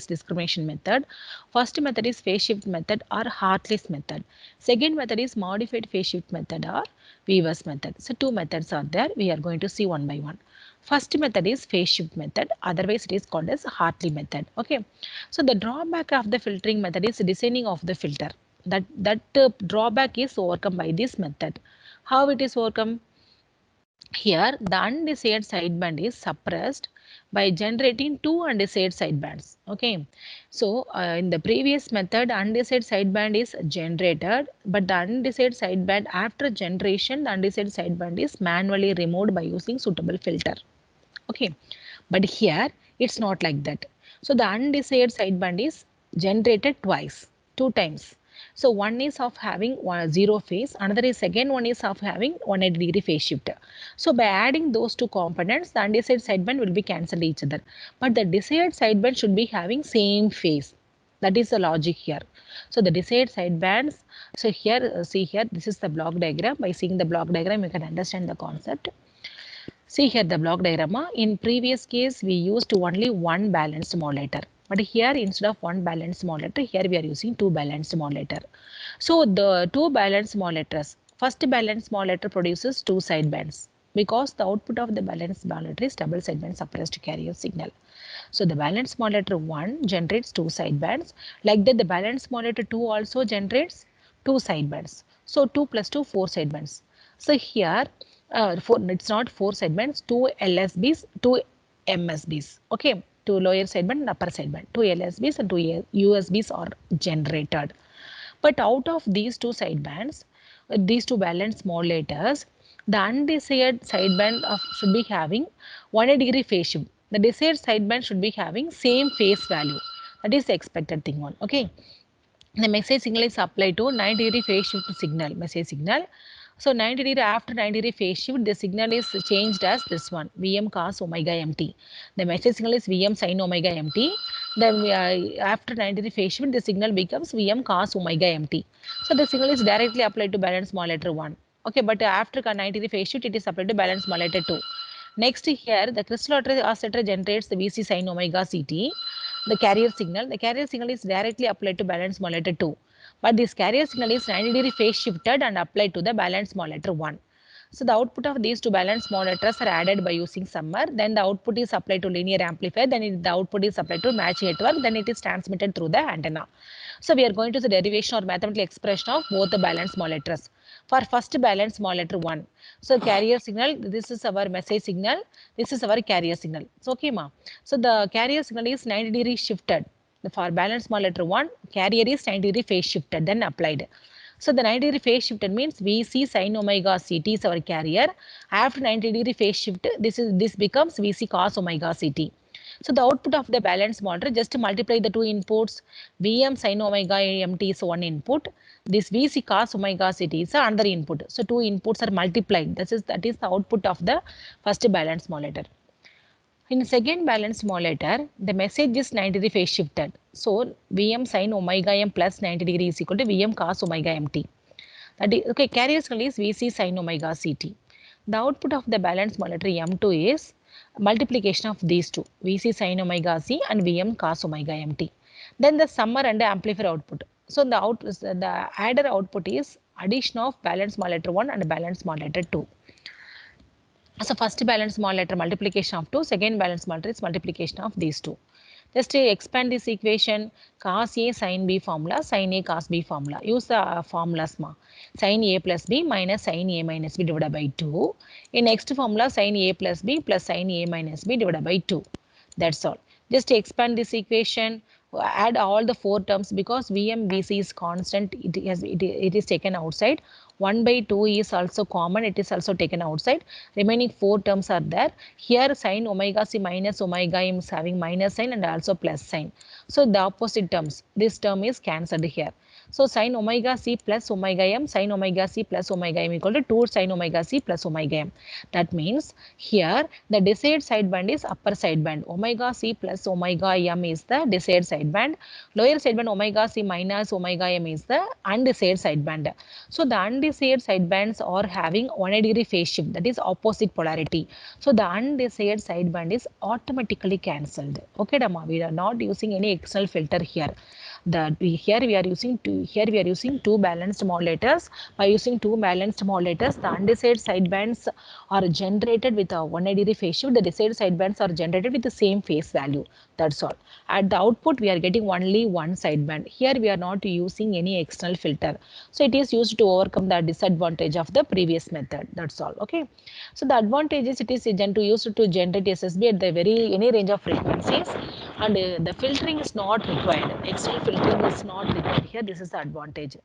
discrimination method. First method is phase shift method or Hartley's method. Second method is modified phase shift method or Weaver's method. So two methods are there. We are going to see one by one. First method is phase shift method. Otherwise, it is called as Hartley method. Okay. So the drawback of the filtering method is designing of the filter. That drawback is overcome by this method. How it is overcome? Here, the undesired sideband is suppressed by generating two undesired sidebands. Okay, so in the previous method, undesired sideband is generated, but the undesired sideband after generation, the undesired sideband is manually removed by using suitable filter. Okay, but here it's not like that. So the undesired sideband is generated twice, two times. So one is of having zero phase, another is second one is of having 180-degree phase shift. So by adding those two components, the undesired sideband will be cancelled each other. But the desired sideband should be having same phase. That is the logic here. So the desired sidebands. So here, see here, this is the block diagram. By seeing the block diagram, you can understand the concept. See here the block diagram. In previous case, we used only one balanced modulator. But here, instead of one balanced modulator, here we are using two balanced modulator. So the two balanced modulators, first balanced modulator produces two sidebands because the output of the balanced modulator is double sideband suppressed carrier signal. So the balanced modulator 1 generates two sidebands. Like that, the balanced modulator 2 also generates two sidebands. So 2 plus 2, 4 sidebands. So here, it's not 4 sidebands, 2 LSBs, 2 MSBs. Okay, two lower sideband and upper sideband. 2 LSBs and 2 USBs are generated. But out of these two sidebands, these two balanced modulators, The undesired sideband should be having 180 degree phase shift. The desired sideband should be having same phase value. That is the expected thing one. Okay. The message signal is applied to 90 degree phase shift signal, message signal. So 90 degree, after 90 degree phase shift, the signal is changed as this one, Vm cos omega mt. The message signal is Vm sin omega mt. Then after 90 degree phase shift, the signal becomes Vm cos omega mt. So the signal is directly applied to balance modulator 1. Okay, but after 90 degree phase shift, it is applied to balance modulator 2. Next here, the crystal oscillator generates the Vc sin omega ct, the carrier signal. The carrier signal is directly applied to balance modulator 2. But this carrier signal is 90 degree phase shifted and applied to the balance modulator 1. So the output of these two balance modulators are added by using summer. Then the output is applied to linear amplifier. Then the output is applied to matching network. Then it is transmitted through the antenna. So we are going to the derivation or mathematical expression of both the balance modulators. For first balance modulator 1. So carrier signal, this is our message signal. This is our carrier signal. So okay ma. So the carrier signal is 90 degree shifted. For balance modulator 1, carrier is 90 degree phase shifted, then applied. So the 90 degree phase shifted means Vc sin omega ct is our carrier. After 90 degree phase shift, this becomes Vc cos omega ct. So the output of the balance modulator, just to multiply the two inputs, Vm sin omega mt is one input. This Vc cos omega ct is another input. So two inputs are multiplied. That is the output of the first balance modulator. In second balance modulator, the message is 90 degree phase shifted. So Vm sin omega m plus 90 degree is equal to Vm cos omega mt. That is, okay, carrier signal is Vc sin omega ct. The output of the balance modulator M2 is multiplication of these two, Vc sin omega c and Vm cos omega mt. Then the summer and the amplifier output. So the adder output is addition of balance modulator 1 and balance modulator 2. So first balance modulator multiplication of 2, second balance modulator is multiplication of these two. Just to expand this equation, cos A sin B formula, sin A cos B formula. Use the formulas ma. Sin A plus B minus sin A minus B divided by 2. In next formula, sin A plus B plus sin A minus B divided by 2. That's all. Just to expand this equation, add all the four terms because Vm Vc is constant. It is taken outside. 1 by 2 is also common. It is also taken outside. Remaining four terms are there. Here sin omega c minus omega m is having minus sign and also plus sign. So the opposite terms. This term is cancelled here. So sin omega c plus omega m, sin omega c plus omega m equal to 2 sin omega c plus omega m. That means here the desired sideband is upper sideband. Omega c plus omega m is the desired sideband. Lower sideband omega c minus omega m is the undesired sideband. So the undesired sidebands are having 180 degree phase shift, that is opposite polarity. So the undesired sideband is automatically cancelled. Okay, Dhamma, we are not using any external filter here. Here we are using two balanced modulators. By using two balanced modulators, the undesired sidebands are generated with a 180 degree phase shift. The desired sidebands are generated with the same phase value. That's all. At the output, we are getting only one sideband. Here we are not using any external filter. So it is used to overcome the disadvantage of the previous method. That's all. Okay. So the advantage is it is used to generate SSB at the any range of frequencies, and the filtering is not required. External filtering is not required here. This is the advantage.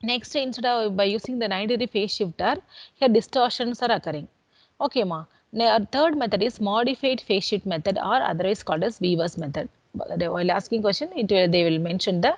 Next, instead of by using the 90 degree phase shifter, here distortions are occurring. Okay, ma. Now, third method is modified phase shift method or otherwise called as Weaver's method. While asking question, they will mention the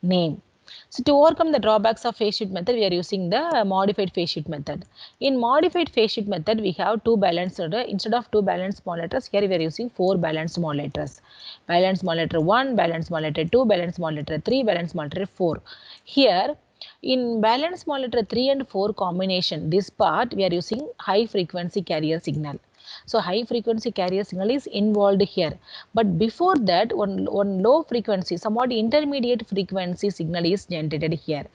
name. So to overcome the drawbacks of phase shift method, we are using the modified phase shift method. In modified phase shift method, we have two balanced, instead of two balanced modulators, here we are using four balanced modulators. Balance modulator 1, balance modulator 2, balance modulator 3, balance modulator 4. Here, in balance modulator 3 and 4 combination, this part we are using high frequency carrier signal. So high frequency carrier signal is involved here. But before that, one low frequency, somewhat intermediate frequency signal is generated here.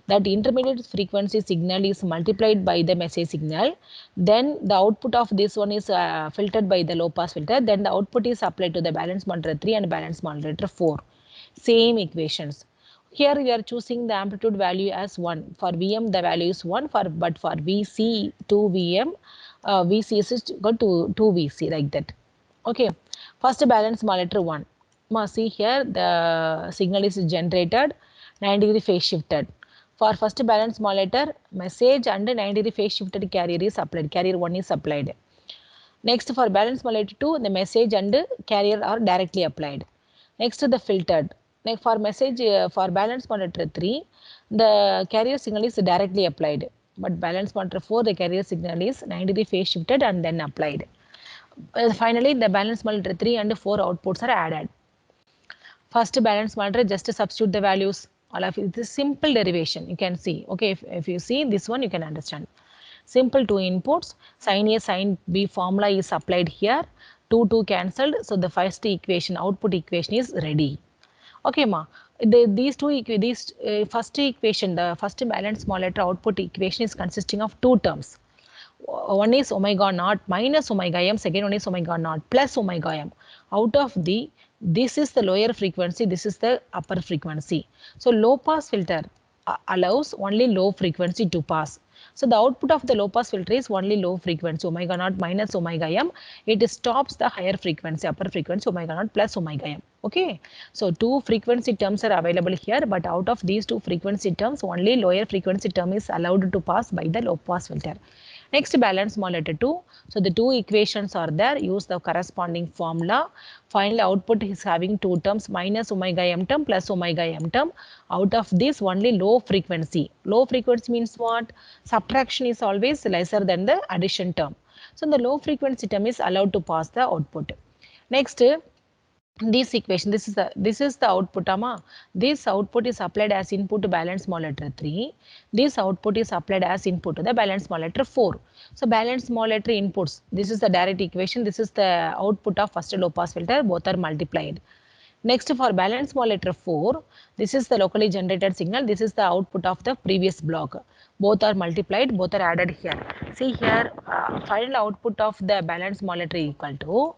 That intermediate frequency signal is multiplied by the message signal. Then the output of this one is filtered by the low pass filter. Then the output is applied to the balance modulator 3 and balance modulator 4. Same equations. Here we are choosing the amplitude value as 1. For Vm the value is 1, but for Vc 2 Vm, Vc is equal to 2 Vc, like that. Okay. First balance modulator 1. See here the signal is generated 90 degree phase shifted. For first balance modulator, message and 90-degree phase shifted carrier is applied. Carrier 1 is applied. Next, for balance modulator 2, the message and carrier are directly applied. Next, the filtered. Like for message for balance modulator 3, the carrier signal is directly applied. But balance modulator 4, the carrier signal is 90-degree phase shifted and then applied. Finally, the balance modulator 3 and 4 outputs are added. First balance modulator, just substitute the values. All of it is simple derivation. You can see. Okay, if you see this one, you can understand. Simple two inputs, sin A, sin B formula is applied here, 2 cancelled, so the first equation, output equation is ready. Okay ma, these first equation, the first balance modulator output equation is consisting of two terms. One is omega naught minus omega m, second one is omega naught plus omega m. Out of this is the lower frequency, this is the upper frequency. So low pass filter allows only low frequency to pass. So the output of the low pass filter is only low frequency omega naught minus omega m. It stops the higher frequency, upper frequency omega naught plus omega m. Okay. So two frequency terms are available here, but out of these two frequency terms, only lower frequency term is allowed to pass by the low pass filter. Next, balance modulator 2. So the two equations are there. Use the corresponding formula. Final output is having two terms, minus omega m term plus omega m term. Out of this, only low frequency. Low frequency means what? Subtraction is always lesser than the addition term. So the low frequency term is allowed to pass the output. Next, this equation, this is the output ama. This output is applied as input to balance modulator 3. This output is applied as input to the balance modulator 4. So balance modulator inputs, this is the direct equation, this is the output of first low pass filter, both are multiplied. Next, for balance modulator 4, this is the locally generated signal, this is the output of the previous block. Both are multiplied, both are added here. See here, final output of the balance modulator equal to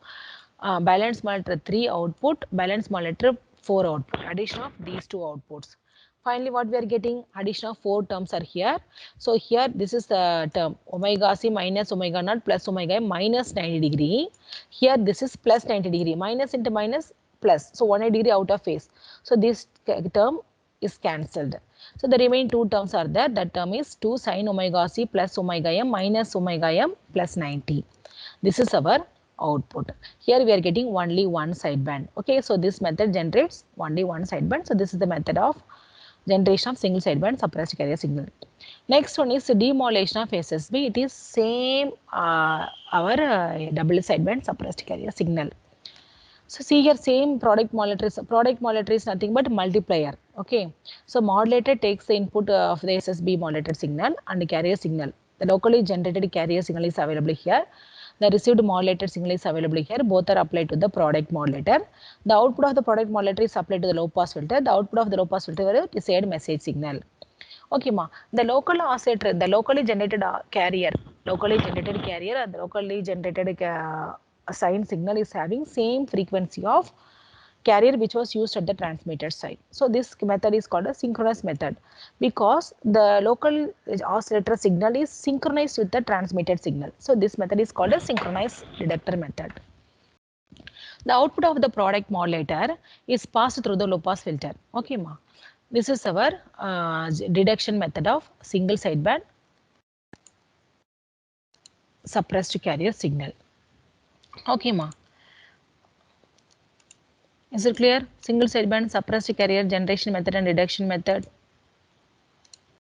balance modulator 3 output, balance modulator 4 output, addition of these two outputs. Finally, what we are getting? Addition of 4 terms are here. So here, this is the term omega c minus omega naught plus omega m minus 90 degree. Here, this is plus 90 degree. Minus into minus plus. So 180 degree out of phase. So this term is cancelled. So the remaining two terms are there. That term is 2 sin omega c plus omega m minus omega m plus 90. This is our output. Here we are getting only one sideband. Okay, so this method generates only one sideband. So this is the method of generation of single sideband suppressed carrier signal. Next one is demodulation of SSB. It is same our double sideband suppressed carrier signal. So see here, same product modulator. Product modulator is nothing but multiplier. Okay, so modulator takes the input of the SSB modulated signal and the carrier signal. The locally generated carrier signal is available here. The received modulated signal is available here. Both are applied to the product modulator. The output of the product modulator is applied to the low pass filter. The output of the low pass filter is desired message signal. Okay, ma. The local oscillator, the locally generated carrier and the locally generated sine signal is having same frequency of carrier which was used at the transmitter side. So this method is called a synchronous method because the local oscillator signal is synchronized with the transmitted signal. So this method is called a synchronous reductor method. The output of the product modulator is passed through the low pass filter. Okay, ma. This is our reduction method of single sideband suppressed carrier signal. Okay, ma. Is it clear? Single sideband suppressed carrier generation method and reduction method.